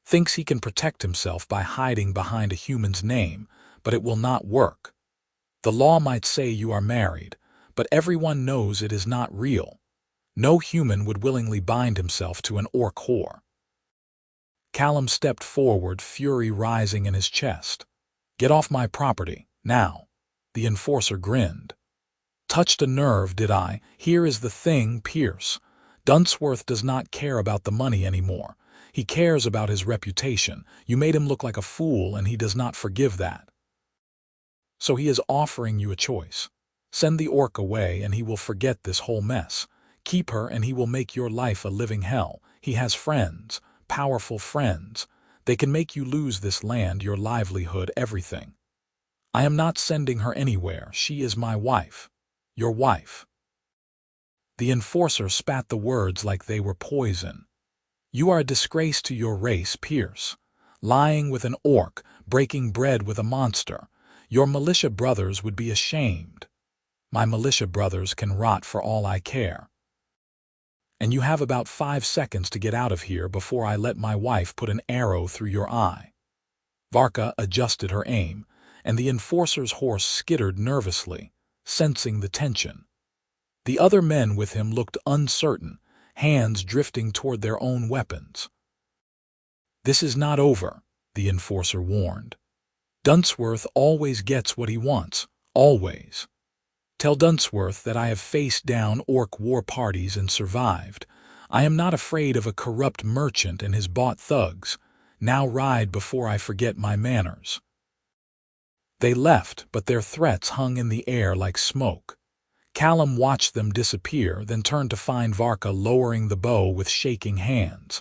Thinks he can protect himself by hiding behind a human's name, but it will not work. The law might say you are married, but everyone knows it is not real. No human would willingly bind himself to an orc whore. Callum stepped forward, fury rising in his chest. Get off my property, now. The enforcer grinned. Touched a nerve, did I? Here is the thing, Pierce. Dunsworth does not care about the money anymore. He cares about his reputation. You made him look like a fool, and he does not forgive that. So he is offering you a choice. Send the orc away, and he will forget this whole mess. Keep her, and he will make your life a living hell. He has friends, powerful friends. They can make you lose this land, your livelihood, everything. I am not sending her anywhere. She is my wife. Your wife. The enforcer spat the words like they were poison. You are a disgrace to your race, Pierce. Lying with an orc, breaking bread with a monster. Your militia brothers would be ashamed. My militia brothers can rot for all I care. And you have about 5 seconds to get out of here before I let my wife put an arrow through your eye. Varka adjusted her aim, and the enforcer's horse skittered nervously, sensing the tension. The other men with him looked uncertain, hands drifting toward their own weapons. This is not over, the enforcer warned. Dunsworth always gets what he wants, always. Tell Dunsworth that I have faced down orc war parties and survived. I am not afraid of a corrupt merchant and his bought thugs. Now ride before I forget my manners." They left, but their threats hung in the air like smoke. Callum watched them disappear, then turned to find Varka lowering the bow with shaking hands.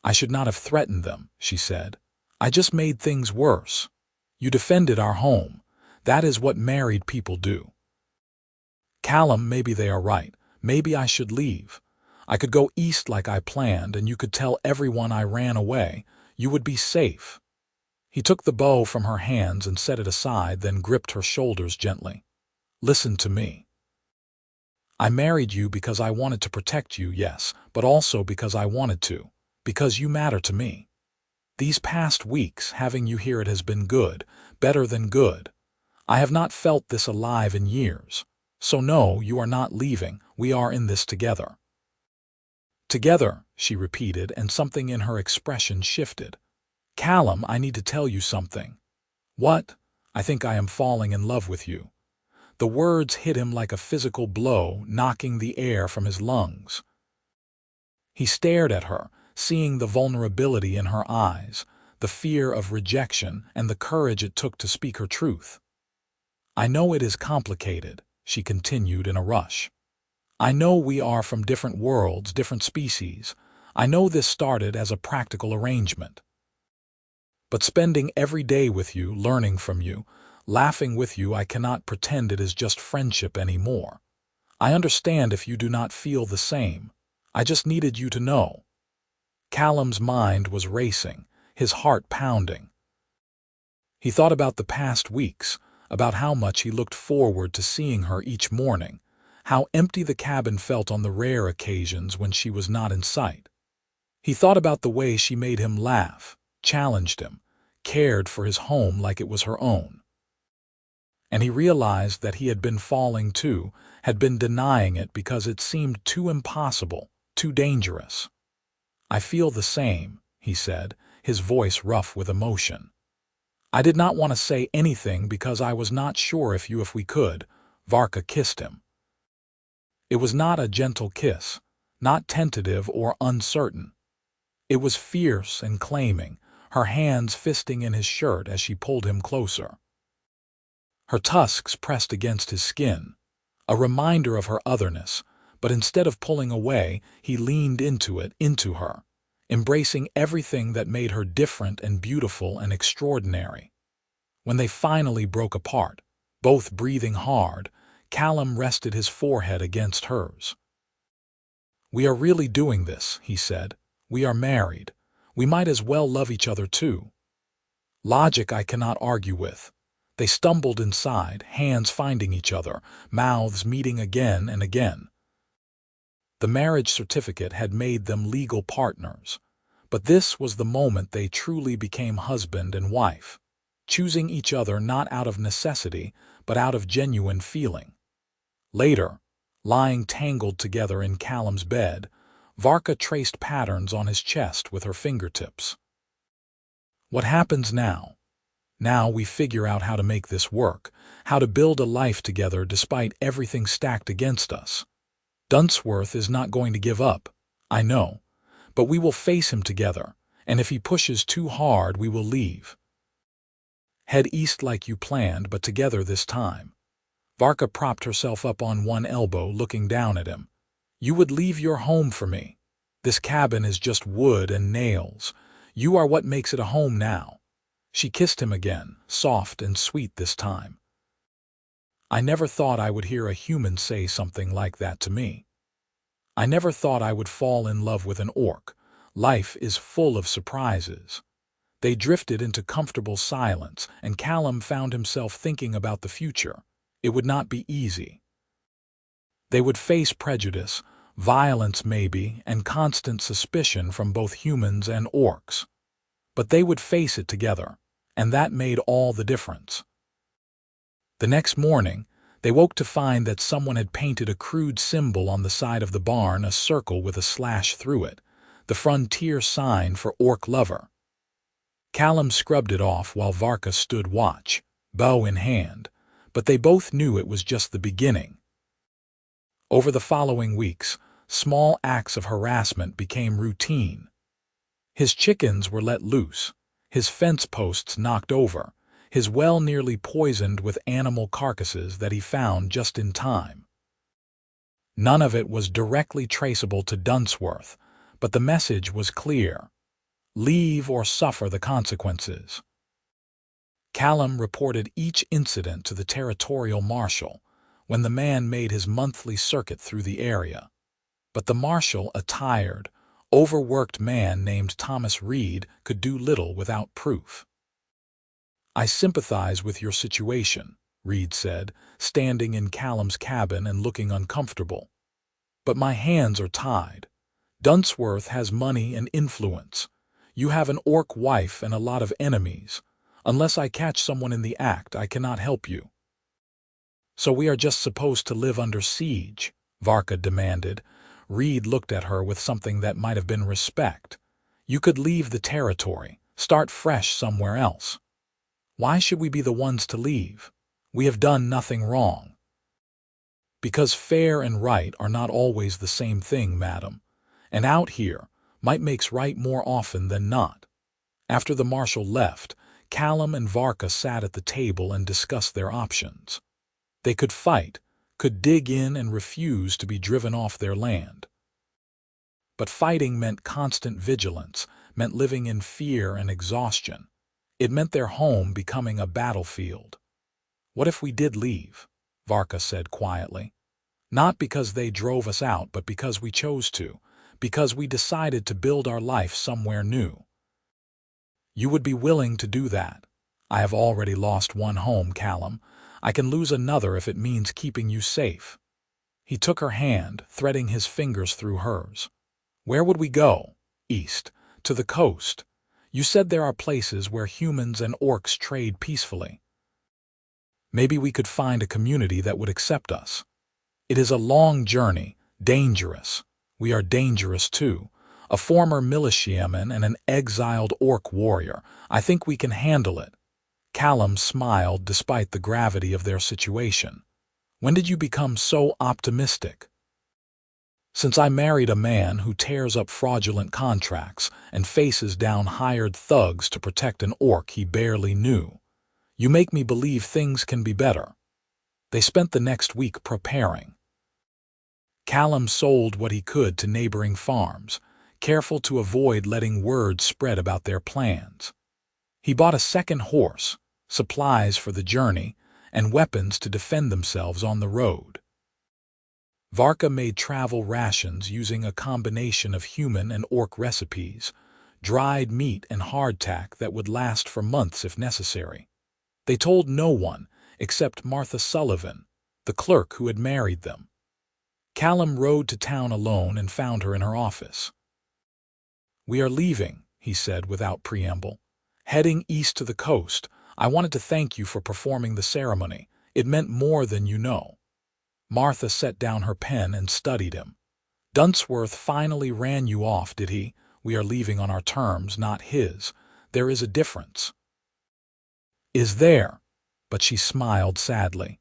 "I should not have threatened them," she said. "I just made things worse. You defended our home. That is what married people do." "Callum, maybe they are right. Maybe I should leave. I could go east like I planned, and you could tell everyone I ran away. You would be safe." He took the bow from her hands and set it aside, then gripped her shoulders gently. "Listen to me. I married you because I wanted to protect you, yes, but also because I wanted to, because you matter to me. These past weeks, having you here, it has been good, better than good. I have not felt this alive in years. So no, you are not leaving. We are in this together." "Together," she repeated, and something in her expression shifted. "Callum, I need to tell you something." "What?" "I think I am falling in love with you." The words hit him like a physical blow, knocking the air from his lungs. He stared at her, seeing the vulnerability in her eyes, the fear of rejection, and the courage it took to speak her truth. "I know it is complicated," she continued in a rush. "I know we are from different worlds, different species. I know this started as a practical arrangement. But spending every day with you, learning from you, laughing with you, I cannot pretend it is just friendship anymore. I understand if you do not feel the same. I just needed you to know." Callum's mind was racing, his heart pounding. He thought about the past weeks, about how much he looked forward to seeing her each morning, how empty the cabin felt on the rare occasions when she was not in sight. He thought about the way she made him laugh, challenged him, cared for his home like it was her own. And he realized that he had been falling too, had been denying it because it seemed too impossible, too dangerous. "I feel the same," he said, his voice rough with emotion. "I did not want to say anything because I was not sure if we could." Varka kissed him. It was not a gentle kiss, not tentative or uncertain. It was fierce and claiming, her hands fisting in his shirt as she pulled him closer. Her tusks pressed against his skin, a reminder of her otherness, but instead of pulling away, he leaned into her, embracing everything that made her different and beautiful and extraordinary. When they finally broke apart, both breathing hard, Callum rested his forehead against hers. "We are really doing this," he said. "We are married. We might as well love each other too." Logic I cannot argue with. They stumbled inside, hands finding each other, mouths meeting again and again. The marriage certificate had made them legal partners, but this was the moment they truly became husband and wife, choosing each other not out of necessity, but out of genuine feeling. Later, lying tangled together in Callum's bed, Varka traced patterns on his chest with her fingertips. "What happens now? Now we figure out how to make this work, how to build a life together despite everything stacked against us. Dunsworth is not going to give up, I know, but we will face him together, and if he pushes too hard, we will leave. Head east like you planned, but together this time." Varka propped herself up on one elbow, looking down at him. "You would leave your home for me. This cabin is just wood and nails. You are what makes it a home now." She kissed him again, soft and sweet this time. "I never thought I would hear a human say something like that to me. I never thought I would fall in love with an orc. Life is full of surprises." They drifted into comfortable silence, and Callum found himself thinking about the future. It would not be easy. They would face prejudice, violence maybe, and constant suspicion from both humans and orcs. But they would face it together, and that made all the difference. The next morning, they woke to find that someone had painted a crude symbol on the side of the barn, a circle with a slash through it, the frontier sign for orc lover. Callum scrubbed it off while Varka stood watch, bow in hand, but they both knew it was just the beginning. Over the following weeks, small acts of harassment became routine. His chickens were let loose, his fence posts knocked over, his well nearly poisoned with animal carcasses that he found just in time. None of it was directly traceable to Dunsworth, but the message was clear: leave or suffer the consequences. Callum reported each incident to the territorial marshal when the man made his monthly circuit through the area. But the marshal, a tired, overworked man named Thomas Reed, could do little without proof. "I sympathize with your situation," Reed said, standing in Callum's cabin and looking uncomfortable. "But my hands are tied. Dunsworth has money and influence. You have an orc wife and a lot of enemies. Unless I catch someone in the act, I cannot help you." "So we are just supposed to live under siege?" Varka demanded. Reed looked at her with something that might have been respect. "You could leave the territory, start fresh somewhere else." "Why should we be the ones to leave? We have done nothing wrong." "Because fair and right are not always the same thing, madam. And out here, might makes right more often than not." After the marshal left, Callum and Varka sat at the table and discussed their options. They could fight, could dig in and refuse to be driven off their land. But fighting meant constant vigilance, meant living in fear and exhaustion. It meant their home becoming a battlefield. "What if we did leave?" Varka said quietly. "Not because they drove us out, but because we chose to, because we decided to build our life somewhere new." "You would be willing to do that?" "I have already lost one home, Callum. I can lose another if it means keeping you safe." He took her hand, threading his fingers through hers. "Where would we go?" "East, to the coast. You said there are places where humans and orcs trade peacefully. Maybe we could find a community that would accept us." "It is a long journey, dangerous. We are dangerous too. A former militiaman and an exiled orc warrior. I think we can handle it." Callum smiled despite the gravity of their situation. "When did you become so optimistic?" "Since I married a man who tears up fraudulent contracts and faces down hired thugs to protect an orc he barely knew. You make me believe things can be better." They spent the next week preparing. Callum sold what he could to neighboring farms, careful to avoid letting word spread about their plans. He bought a second horse, supplies for the journey, and weapons to defend themselves on the road. Varka made travel rations using a combination of human and orc recipes, dried meat and hardtack that would last for months if necessary. They told no one except Martha Sullivan, the clerk who had married them. Callum rode to town alone and found her in her office. "We are leaving," he said without preamble. "Heading east to the coast. I wanted to thank you for performing the ceremony. It meant more than you know." Martha set down her pen and studied him. "Dunsworth finally ran you off, did he? We are leaving on our terms, not his. There is a difference." "Is there?" But she smiled sadly.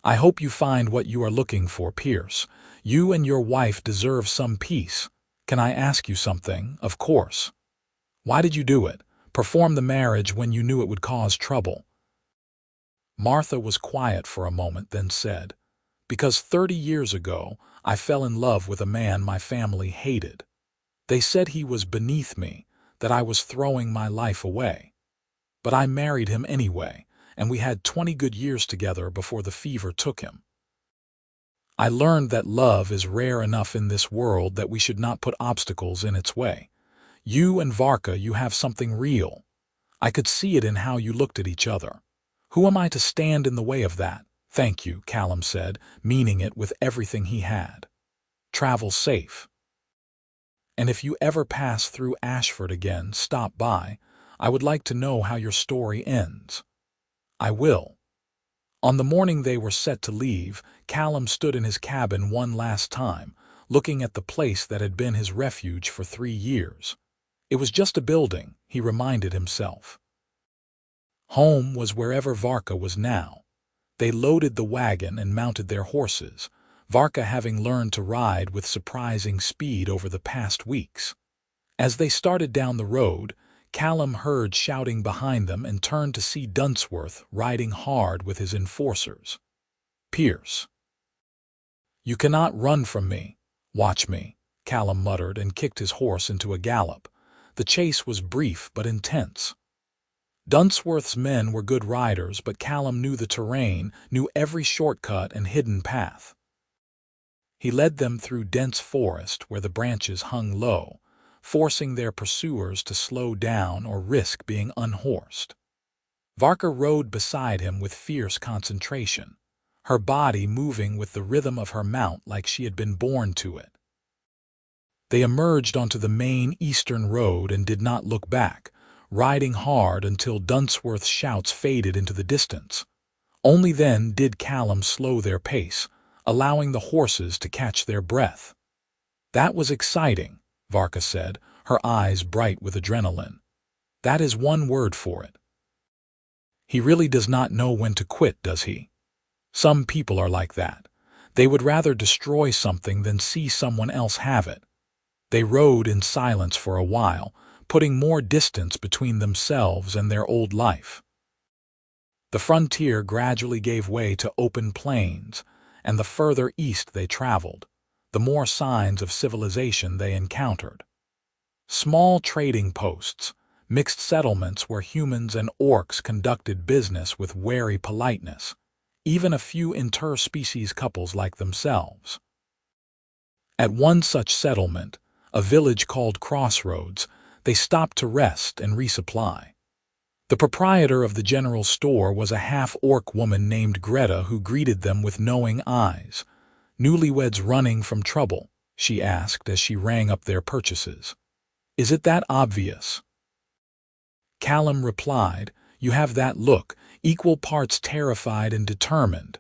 "I hope you find what you are looking for, Pierce. You and your wife deserve some peace. Can I ask you something?" "Of course." "Why did you do it? Perform the marriage when you knew it would cause trouble?" Martha was quiet for a moment, then said, "Because 30 years ago, I fell in love with a man my family hated. They said he was beneath me, that I was throwing my life away. But I married him anyway, and we had 20 good years together before the fever took him. I learned that love is rare enough in this world that we should not put obstacles in its way. You and Varka, you have something real. I could see it in how you looked at each other. Who am I to stand in the way of that?" "Thank you," Callum said, meaning it with everything he had. "Travel safe. And if you ever pass through Ashford again, stop by. I would like to know how your story ends." "I will." On the morning they were set to leave, Callum stood in his cabin one last time, looking at the place that had been his refuge for 3 years. It was just a building, he reminded himself. Home was wherever Varka was now. They loaded the wagon and mounted their horses, Varka having learned to ride with surprising speed over the past weeks. As they started down the road, Callum heard shouting behind them and turned to see Dunsworth riding hard with his enforcers. Pierce. "You cannot run from me. Watch me," Callum muttered and kicked his horse into a gallop. The chase was brief but intense. Dunsworth's men were good riders, but Callum knew the terrain, knew every shortcut and hidden path. He led them through dense forest where the branches hung low, forcing their pursuers to slow down or risk being unhorsed. Varka rode beside him with fierce concentration, her body moving with the rhythm of her mount like she had been born to it. They emerged onto the main eastern road and did not look back, riding hard until Dunsworth's shouts faded into the distance. Only then did Callum slow their pace, allowing the horses to catch their breath. "That was exciting," Varka said, her eyes bright with adrenaline. "That is one word for it. He really does not know when to quit, does he? Some people are like that. They would rather destroy something than see someone else have it." They rode in silence for a while, putting more distance between themselves and their old life. The frontier gradually gave way to open plains, and the further east they traveled, the more signs of civilization they encountered. Small trading posts, mixed settlements where humans and orcs conducted business with wary politeness, even a few interspecies couples like themselves. At one such settlement, a village called Crossroads, they stopped to rest and resupply. The proprietor of the general store was a half-orc woman named Greta who greeted them with knowing eyes. "Newlyweds running from trouble?" she asked as she rang up their purchases. "Is it that obvious?" Callum replied, "You have that look, equal parts terrified and determined."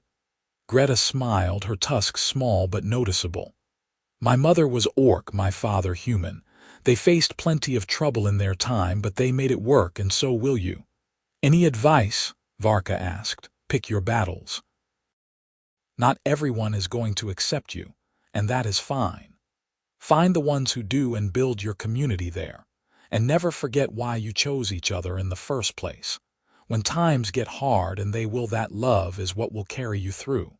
Greta smiled, her tusks small but noticeable. "My mother was orc, my father human. They faced plenty of trouble in their time, but they made it work, and so will you." "Any advice?" Varka asked. "Pick your battles. Not everyone is going to accept you, and that is fine. Find the ones who do and build your community there. And never forget why you chose each other in the first place. When times get hard and they will, that love is what will carry you through."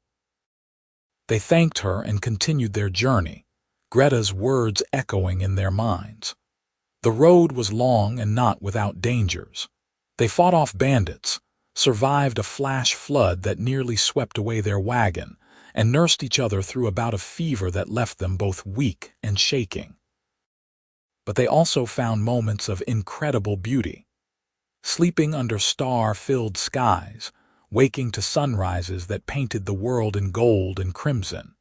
They thanked her and continued their journey, Greta's words echoing in their minds. The road was long and not without dangers. They fought off bandits, survived a flash flood that nearly swept away their wagon, and nursed each other through a bout of fever that left them both weak and shaking. But they also found moments of incredible beauty. Sleeping under star-filled skies, waking to sunrises that painted the world in gold and crimson.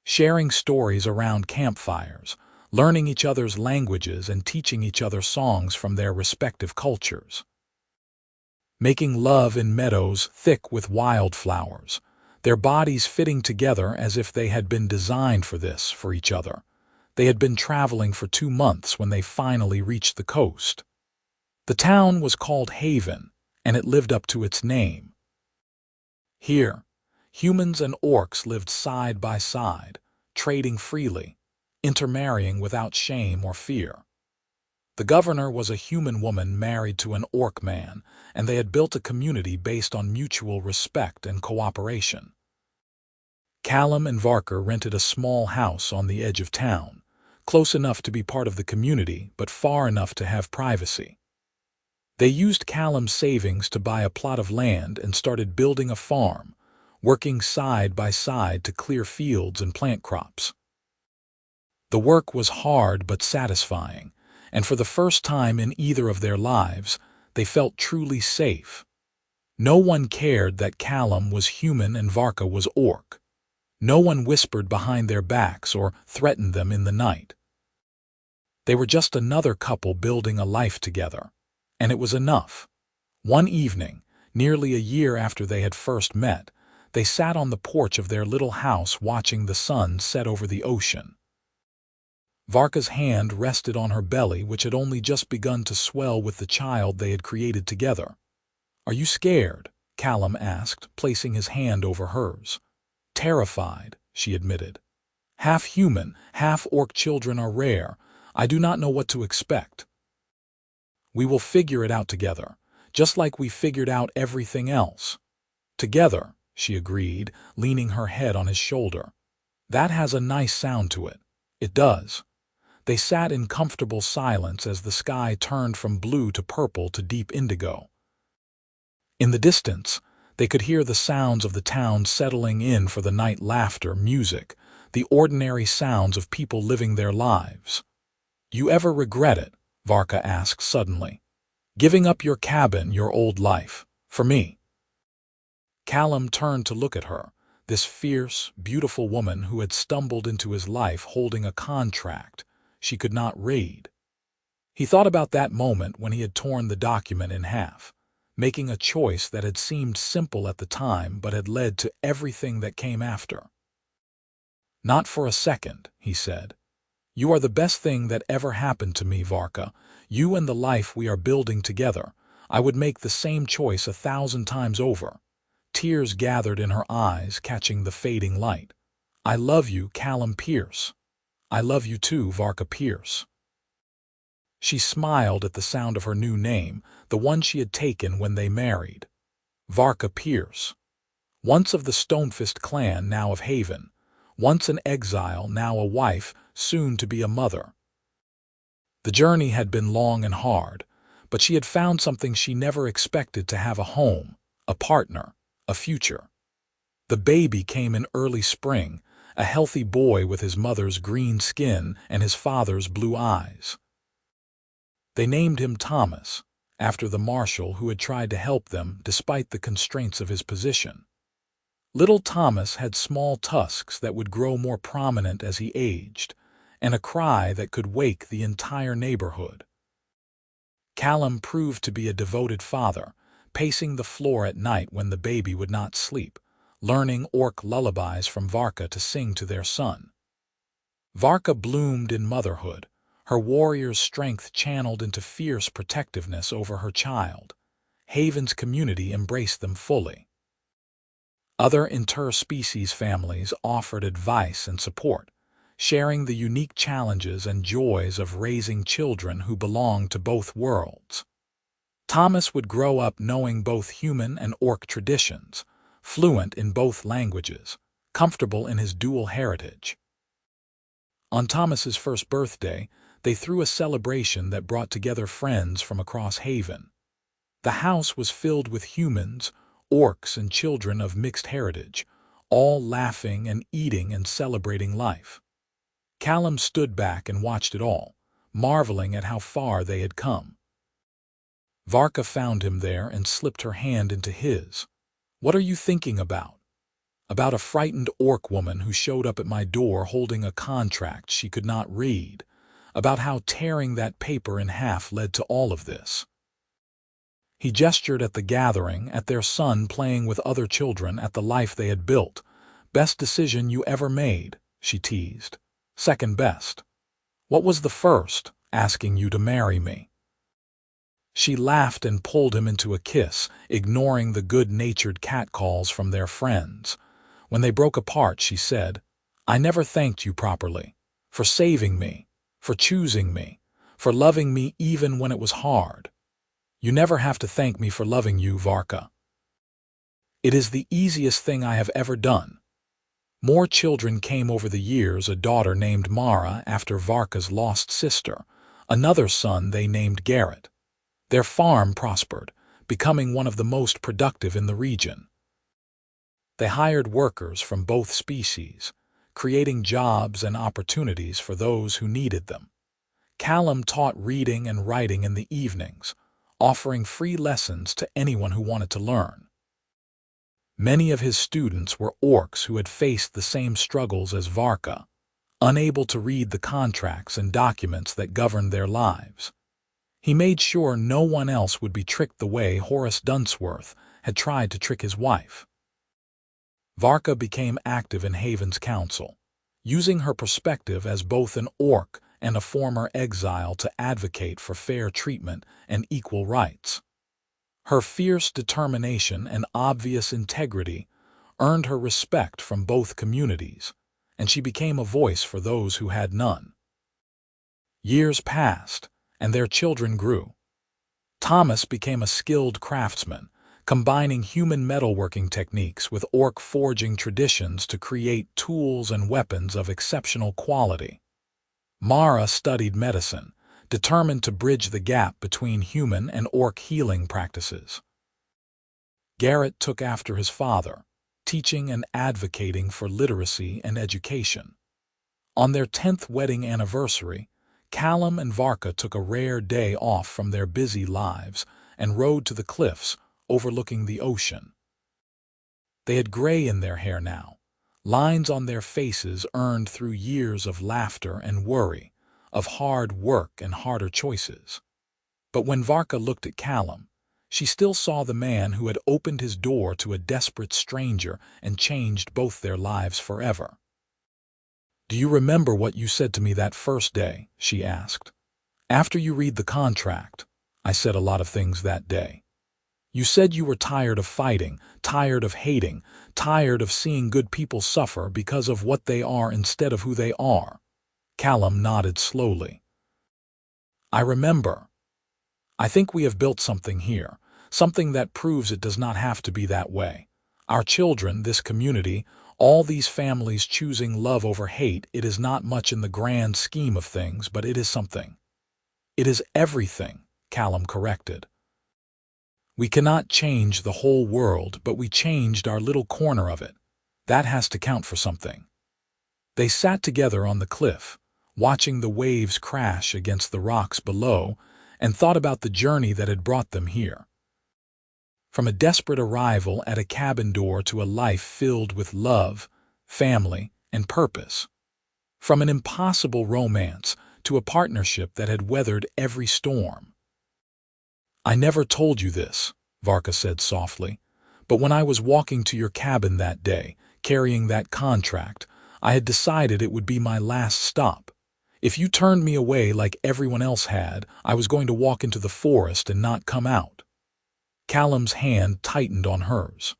Sharing stories around campfires, learning each other's languages and teaching each other songs from their respective cultures. Making love in meadows thick with wildflowers, their bodies fitting together as if they had been designed for each other. They had been traveling for 2 months when they finally reached the coast. The town was called Haven, and it lived up to its name. Here, humans and orcs lived side by side, trading freely, intermarrying without shame or fear. The governor was a human woman married to an orc man, and they had built a community based on mutual respect and cooperation. Callum and Varka rented a small house on the edge of town, close enough to be part of the community but far enough to have privacy. They used Callum's savings to buy a plot of land and started building a farm, working side by side to clear fields and plant crops. The work was hard but satisfying, and for the first time in either of their lives, they felt truly safe. No one cared that Callum was human and Varka was orc. No one whispered behind their backs or threatened them in the night. They were just another couple building a life together, and it was enough. One evening, nearly a year after they had first met, they sat on the porch of their little house watching the sun set over the ocean. Varka's hand rested on her belly, which had only just begun to swell with the child they had created together. "Are you scared?" Callum asked, placing his hand over hers. "Terrified," she admitted. Half human, half orc children are rare. I do not know what to expect. We will figure it out together, just like we figured out everything else. Together, she agreed, leaning her head on his shoulder. That has a nice sound to it. It does. They sat in comfortable silence as the sky turned from blue to purple to deep indigo. In the distance, they could hear the sounds of the town settling in for the night: laughter, music, the ordinary sounds of people living their lives. You ever regret it? Varka asked suddenly. Giving up your cabin, your old life, for me? Callum turned to look at her, this fierce, beautiful woman who had stumbled into his life holding a contract she could not read. He thought about that moment when he had torn the document in half, making a choice that had seemed simple at the time but had led to everything that came after. Not for a second, he said. You are the best thing that ever happened to me, Varka. You and the life we are building together. I would make the same choice 1,000 times over. Tears gathered in her eyes, catching the fading light. I love you, Callum Pierce. I love you too, Varka Pierce. She smiled at the sound of her new name, the one she had taken when they married. Varka Pierce. Once of the Stonefist clan, now of Haven. Once an exile, now a wife, soon to be a mother. The journey had been long and hard, but she had found something she never expected: to have a home, a partner, a future. The baby came in early spring, a healthy boy with his mother's green skin and his father's blue eyes. They named him Thomas, after the marshal who had tried to help them despite the constraints of his position. Little Thomas had small tusks that would grow more prominent as he aged, and a cry that could wake the entire neighborhood. Callum proved to be a devoted father, pacing the floor at night when the baby would not sleep, learning orc lullabies from Varka to sing to their son. Varka bloomed in motherhood, her warrior's strength channeled into fierce protectiveness over her child. Haven's community embraced them fully. Other interspecies families offered advice and support, sharing the unique challenges and joys of raising children who belonged to both worlds. Thomas would grow up knowing both human and orc traditions, fluent in both languages, comfortable in his dual heritage. On Thomas's first birthday, they threw a celebration that brought together friends from across Haven. The house was filled with humans, orcs, and children of mixed heritage, all laughing and eating and celebrating life. Callum stood back and watched it all, marveling at how far they had come. Varka found him there and slipped her hand into his. What are you thinking about? About a frightened orc woman who showed up at my door holding a contract she could not read, about how tearing that paper in half led to all of this. He gestured at the gathering, at their son playing with other children, at the life they had built. Best decision you ever made, she teased. Second best. What was the first? Asking you to marry me. She laughed and pulled him into a kiss, ignoring the good-natured catcalls from their friends. When they broke apart, she said, I never thanked you properly. For saving me, for choosing me, for loving me even when it was hard. You never have to thank me for loving you, Varka. It is the easiest thing I have ever done. More children came over the years, a daughter named Mara after Varka's lost sister, another son they named Garrett. Their farm prospered, becoming one of the most productive in the region. They hired workers from both species, creating jobs and opportunities for those who needed them. Callum taught reading and writing in the evenings, offering free lessons to anyone who wanted to learn. Many of his students were orcs who had faced the same struggles as Varka, unable to read the contracts and documents that governed their lives. He made sure no one else would be tricked the way Horace Dunsworth had tried to trick his wife. Varka became active in Haven's council, using her perspective as both an orc and a former exile to advocate for fair treatment and equal rights. Her fierce determination and obvious integrity earned her respect from both communities, and she became a voice for those who had none. Years passed, and their children grew. Thomas became a skilled craftsman, combining human metalworking techniques with orc forging traditions to create tools and weapons of exceptional quality. Mara studied medicine, determined to bridge the gap between human and orc healing practices. Garrett took after his father, teaching and advocating for literacy and education. On their 10th wedding anniversary, Callum and Varka took a rare day off from their busy lives and rode to the cliffs overlooking the ocean. They had gray in their hair now, lines on their faces earned through years of laughter and worry, of hard work and harder choices. But when Varka looked at Callum, she still saw the man who had opened his door to a desperate stranger and changed both their lives forever. "Do you remember what you said to me that first day?" she asked. "After you read the contract, I said a lot of things that day. You said you were tired of fighting, tired of hating, tired of seeing good people suffer because of what they are instead of who they are." Callum nodded slowly. "I remember. I think we have built something here, something that proves it does not have to be that way. Our children, this community, all these families choosing love over hate, it is not much in the grand scheme of things, but it is something." "It is everything," Callum corrected. "We cannot change the whole world, but we changed our little corner of it. That has to count for something." They sat together on the cliff, watching the waves crash against the rocks below, and thought about the journey that had brought them here. From a desperate arrival at a cabin door to a life filled with love, family, and purpose. From an impossible romance to a partnership that had weathered every storm. "I never told you this," Varka said softly, "but when I was walking to your cabin that day, carrying that contract, I had decided it would be my last stop. If you turned me away like everyone else had, I was going to walk into the forest and not come out." Callum's hand tightened on hers.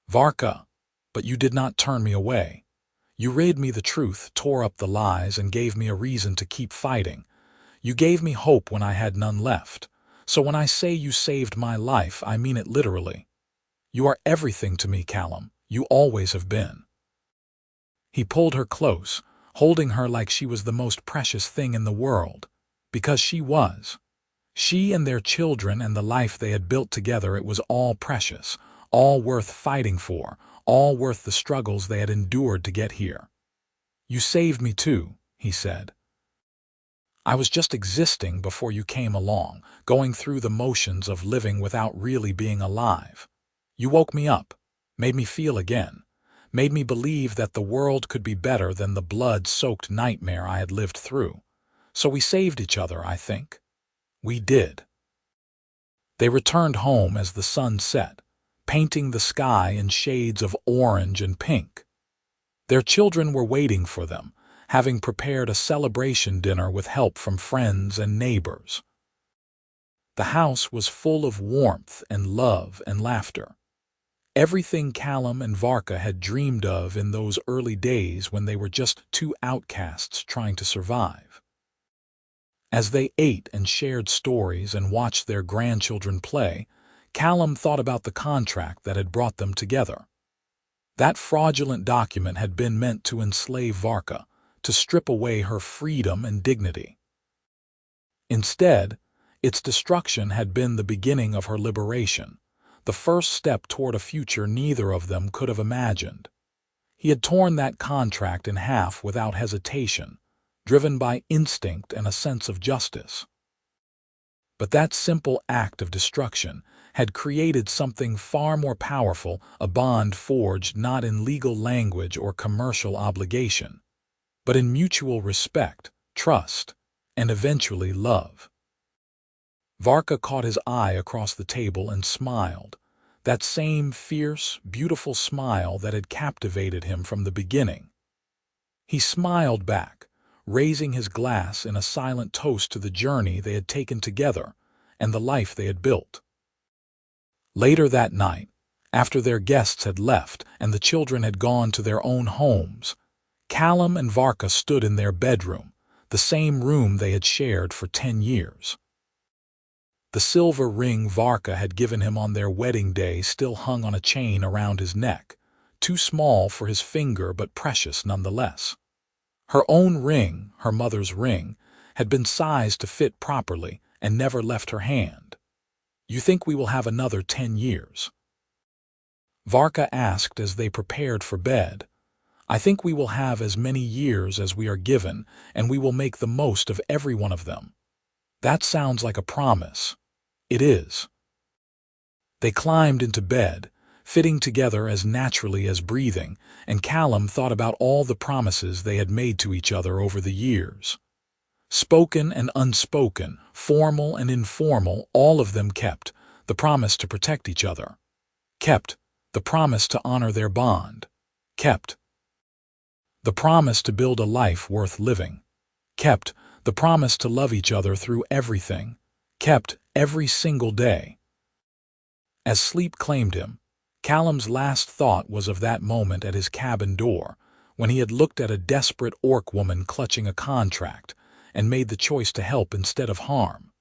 "Varka, but you did not turn me away. You read me the truth, tore up the lies, and gave me a reason to keep fighting. You gave me hope when I had none left. So when I say you saved my life, I mean it literally. You are everything to me, Callum. You always have been." He pulled her close, holding her like she was the most precious thing in the world, because she was. She and their children and the life they had built together, it was all precious, all worth fighting for, all worth the struggles they had endured to get here. "You saved me too," he said. "I was just existing before you came along, going through the motions of living without really being alive. You woke me up, made me feel again, made me believe that the world could be better than the blood-soaked nightmare I had lived through. So we saved each other, I think. We did." They returned home as the sun set, painting the sky in shades of orange and pink. Their children were waiting for them, having prepared a celebration dinner with help from friends and neighbors. The house was full of warmth and love and laughter. Everything Callum and Varka had dreamed of in those early days when they were just two outcasts trying to survive. As they ate and shared stories and watched their grandchildren play, Callum thought about the contract that had brought them together. That fraudulent document had been meant to enslave Varka, to strip away her freedom and dignity. Instead, its destruction had been the beginning of her liberation, the first step toward a future neither of them could have imagined. He had torn that contract in half without hesitation, driven by instinct and a sense of justice. But that simple act of destruction had created something far more powerful, a bond forged not in legal language or commercial obligation, but in mutual respect, trust, and eventually love. Varka caught his eye across the table and smiled, that same fierce, beautiful smile that had captivated him from the beginning. He smiled back, raising his glass in a silent toast to the journey they had taken together and the life they had built. Later that night, after their guests had left and the children had gone to their own homes, Callum and Varka stood in their bedroom, the same room they had shared for 10 years. The silver ring Varka had given him on their wedding day still hung on a chain around his neck, too small for his finger but precious nonetheless. Her own ring, her mother's ring, had been sized to fit properly and never left her hand. "You think we will have another 10 years?" Varka asked as they prepared for bed. "I think we will have as many years as we are given, and we will make the most of every one of them." "That sounds like a promise." "It is." They climbed into bed, fitting together as naturally as breathing, and Callum thought about all the promises they had made to each other over the years. Spoken and unspoken, formal and informal, all of them kept. The promise to protect each other. Kept. The promise to honor their bond. Kept. The promise to build a life worth living. Kept. The promise to love each other through everything. Kept every single day. As sleep claimed him, Callum's last thought was of that moment at his cabin door, when he had looked at a desperate orc woman clutching a contract and made the choice to help instead of harm.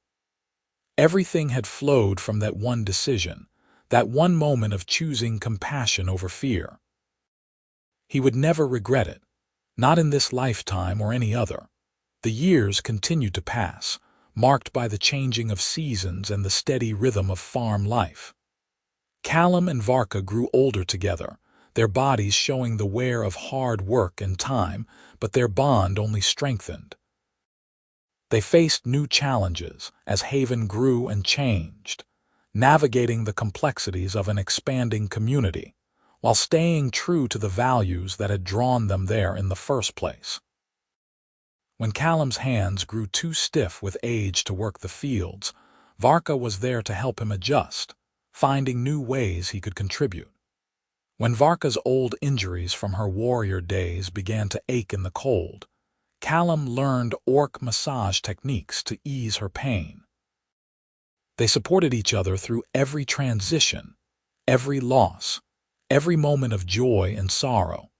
Everything had flowed from that one decision, that one moment of choosing compassion over fear. He would never regret it, not in this lifetime or any other. The years continued to pass, marked by the changing of seasons and the steady rhythm of farm life. Callum and Varka grew older together, their bodies showing the wear of hard work and time, but their bond only strengthened. They faced new challenges as Haven grew and changed, navigating the complexities of an expanding community, while staying true to the values that had drawn them there in the first place. When Callum's hands grew too stiff with age to work the fields, Varka was there to help him adjust, finding new ways he could contribute. When Varka's old injuries from her warrior days began to ache in the cold, Callum learned orc massage techniques to ease her pain. They supported each other through every transition, every loss, every moment of joy and sorrow.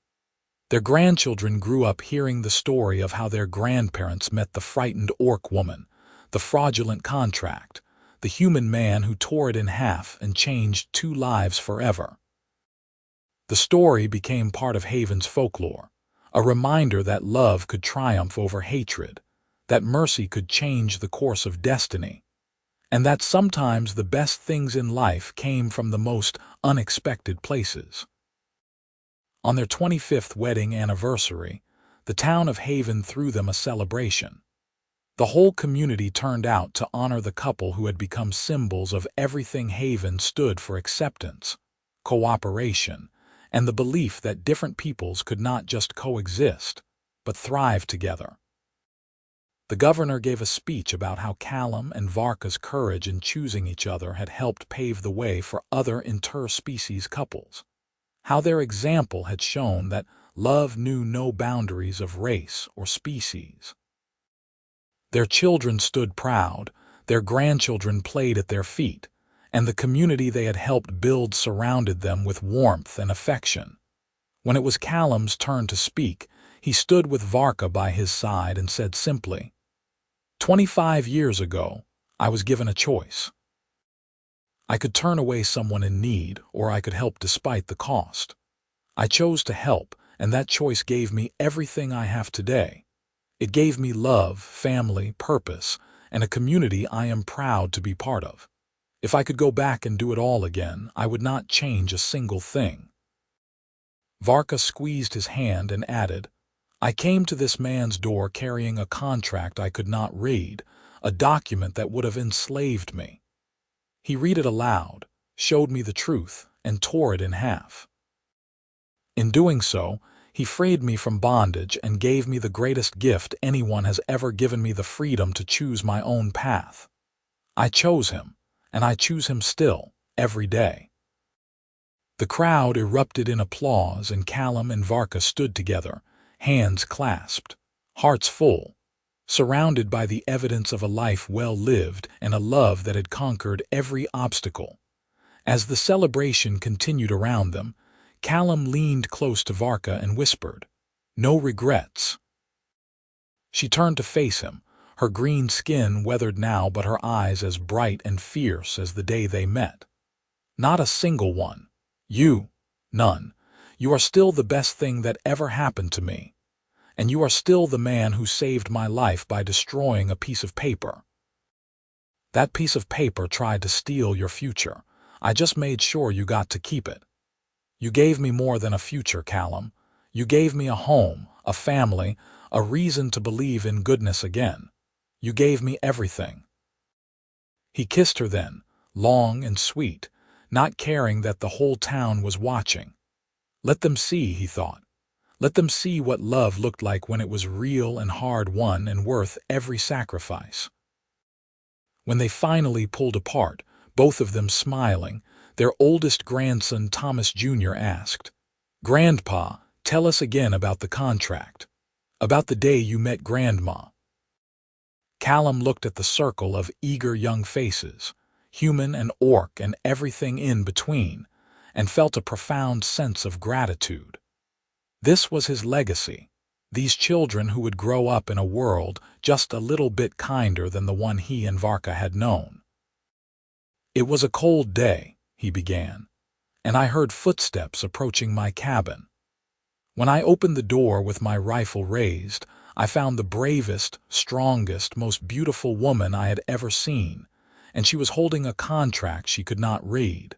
Their grandchildren grew up hearing the story of how their grandparents met the frightened orc woman, the fraudulent contract, the human man who tore it in half and changed 2 lives forever. The story became part of Haven's folklore, a reminder that love could triumph over hatred, that mercy could change the course of destiny, and that sometimes the best things in life came from the most unexpected places. On their 25th wedding anniversary, the town of Haven threw them a celebration. The whole community turned out to honor the couple who had become symbols of everything Haven stood for: acceptance, cooperation, and the belief that different peoples could not just coexist, but thrive together. The governor gave a speech about how Callum and Varka's courage in choosing each other had helped pave the way for other interspecies couples, how their example had shown that love knew no boundaries of race or species. Their children stood proud, their grandchildren played at their feet, and the community they had helped build surrounded them with warmth and affection. When it was Callum's turn to speak, he stood with Varka by his side and said simply, "25 years ago, I was given a choice. I could turn away someone in need, or I could help despite the cost. I chose to help, and that choice gave me everything I have today. It gave me love, family, purpose, and a community I am proud to be part of. If I could go back and do it all again, I would not change a single thing." Varka squeezed his hand and added, "I came to this man's door carrying a contract I could not read, a document that would have enslaved me. He read it aloud, showed me the truth, and tore it in half. In doing so, he freed me from bondage and gave me the greatest gift anyone has ever given me: the freedom to choose my own path. I chose him, and I choose him still, every day." The crowd erupted in applause, and Callum and Varka stood together, hands clasped, hearts full, surrounded by the evidence of a life well lived and a love that had conquered every obstacle. As the celebration continued around them, Callum leaned close to Varka and whispered, No regrets. She turned to face him, her green skin weathered now but her eyes as bright and fierce as the day they met. Not a single one. You. None. You are still the best thing that ever happened to me. And you are still the man who saved my life by destroying a piece of paper. That piece of paper tried to steal your future. I just made sure you got to keep it. You gave me more than a future, Callum. You gave me a home, a family, a reason to believe in goodness again. You gave me everything. He kissed her then, long and sweet, not caring that the whole town was watching. Let them see, he thought. Let them see what love looked like when it was real and hard-won and worth every sacrifice. When they finally pulled apart, both of them smiling, their oldest grandson Thomas Jr. asked, "Grandpa, tell us again about the contract. About the day you met Grandma." Callum looked at the circle of eager young faces, human and orc and everything in between, and felt a profound sense of gratitude. This was his legacy, these children who would grow up in a world just a little bit kinder than the one he and Varka had known. "It was a cold day," he began, "and I heard footsteps approaching my cabin. When I opened the door with my rifle raised, I found the bravest, strongest, most beautiful woman I had ever seen, and she was holding a contract she could not read."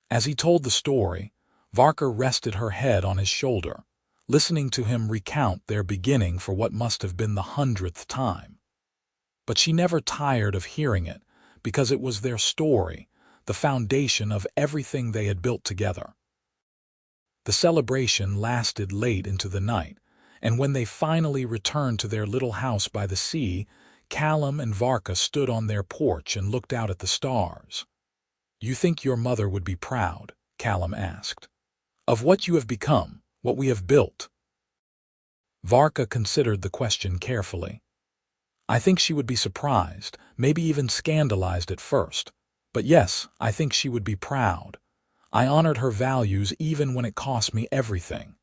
As he told the story, Varka rested her head on his shoulder, listening to him recount their beginning for what must have been the 100th time. But she never tired of hearing it, because it was their story, the foundation of everything they had built together. The celebration lasted late into the night, and when they finally returned to their little house by the sea, Callum and Varka stood on their porch and looked out at the stars. "You think your mother would be proud?" Callum asked. "Of what you have become, what we have built?" Varka considered the question carefully. "I think she would be surprised, maybe even scandalized at first. But yes, I think she would be proud. I honored her values even when it cost me everything.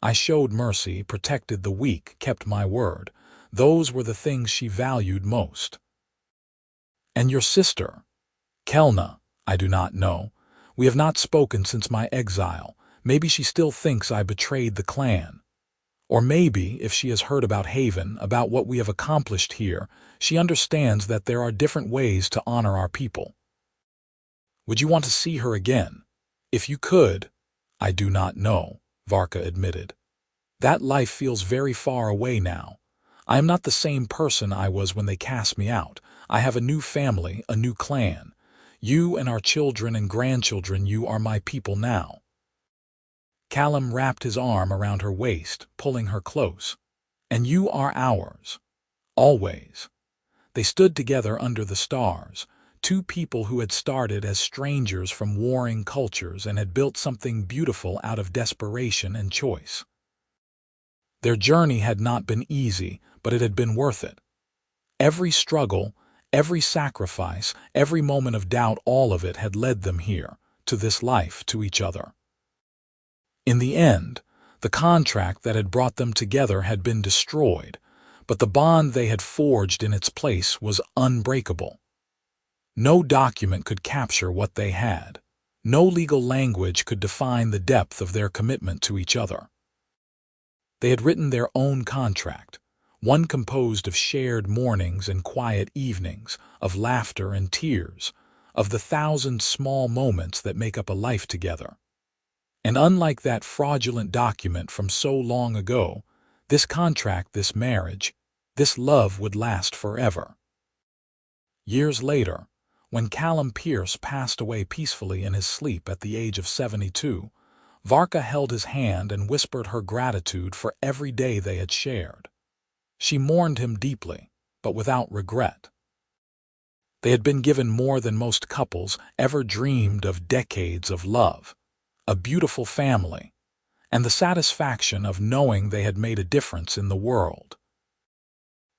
I showed mercy, protected the weak, kept my word. Those were the things she valued most." "And your sister?" "Kelna, I do not know. We have not spoken since my exile. Maybe she still thinks I betrayed the clan. Or maybe, if she has heard about Haven, about what we have accomplished here, she understands that there are different ways to honor our people." "Would you want to see her again?" "If you could." "I do not know," Varka admitted. "That life feels very far away now. I am not the same person I was when they cast me out. I have a new family, a new clan. You and our children and grandchildren, you are my people now." Callum wrapped his arm around her waist, pulling her close. "And you are ours. Always." They stood together under the stars, two people who had started as strangers from warring cultures and had built something beautiful out of desperation and choice. Their journey had not been easy, but it had been worth it. Every struggle, every sacrifice, every moment of doubt, all of it had led them here, to this life, to each other. In the end, the contract that had brought them together had been destroyed, but the bond they had forged in its place was unbreakable. No document could capture what they had. No legal language could define the depth of their commitment to each other. They had written their own contract, one composed of shared mornings and quiet evenings, of laughter and tears, of the 1,000 small moments that make up a life together. And unlike that fraudulent document from so long ago, this contract, this marriage, this love would last forever. Years later, when Callum Pierce passed away peacefully in his sleep at the age of 72, Varka held his hand and whispered her gratitude for every day they had shared. She mourned him deeply, but without regret. They had been given more than most couples ever dreamed of: decades of love, a beautiful family, and the satisfaction of knowing they had made a difference in the world.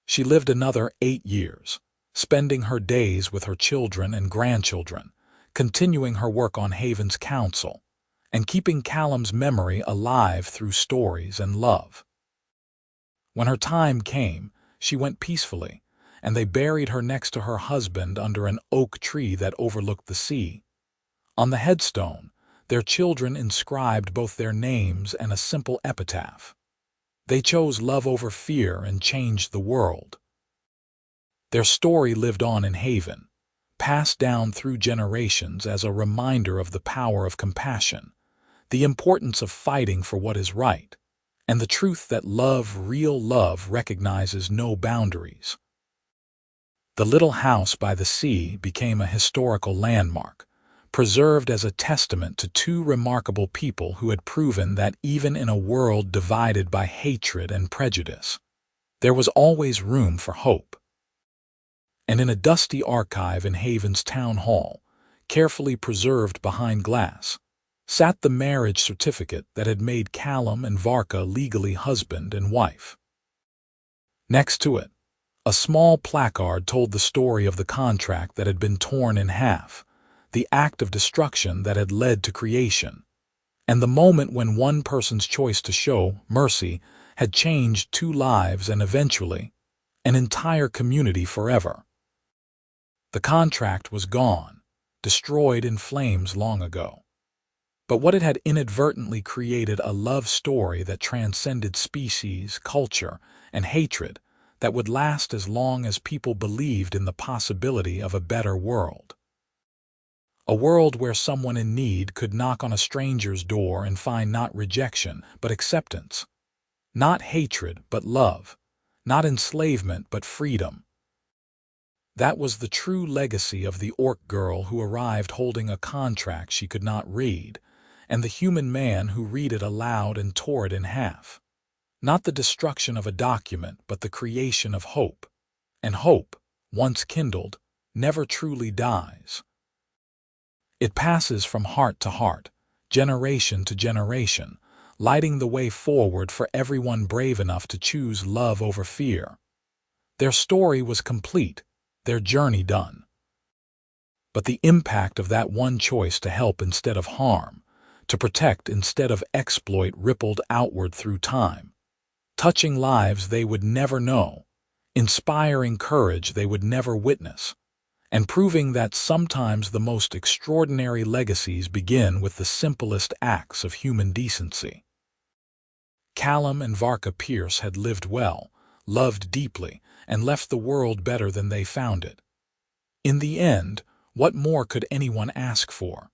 She lived another 8 years, spending her days with her children and grandchildren, continuing her work on Haven's council, and keeping Callum's memory alive through stories and love. When her time came, she went peacefully, and they buried her next to her husband under an oak tree that overlooked the sea. On the headstone, their children inscribed both their names and a simple epitaph. They chose love over fear and changed the world. Their story lived on in Haven, passed down through generations as a reminder of the power of compassion, the importance of fighting for what is right, and the truth that love, real love, recognizes no boundaries. The little house by the sea became a historical landmark, preserved as a testament to two remarkable people who had proven that even in a world divided by hatred and prejudice, there was always room for hope. And in a dusty archive in Haven's town hall, carefully preserved behind glass, sat the marriage certificate that had made Callum and Varka legally husband and wife. Next to it, a small placard told the story of the contract that had been torn in half, the act of destruction that had led to creation, and the moment when one person's choice to show mercy had changed two lives and eventually an entire community forever. The contract was gone, destroyed in flames long ago. But what it had inadvertently created a love story that transcended species, culture, and hatred, that would last as long as people believed in the possibility of a better world. A world where someone in need could knock on a stranger's door and find not rejection, but acceptance. Not hatred, but love. Not enslavement, but freedom. That was the true legacy of the orc girl who arrived holding a contract she could not read, and the human man who read it aloud and tore it in half. Not the destruction of a document, but the creation of hope. And hope, once kindled, never truly dies. It passes from heart to heart, generation to generation, lighting the way forward for everyone brave enough to choose love over fear. Their story was complete, their journey done. But the impact of that one choice to help instead of harm, to protect instead of exploit, rippled outward through time, touching lives they would never know, inspiring courage they would never witness, and proving that sometimes the most extraordinary legacies begin with the simplest acts of human decency. Callum and Varka Pierce had lived well, loved deeply, and left the world better than they found it. In the end, what more could anyone ask for?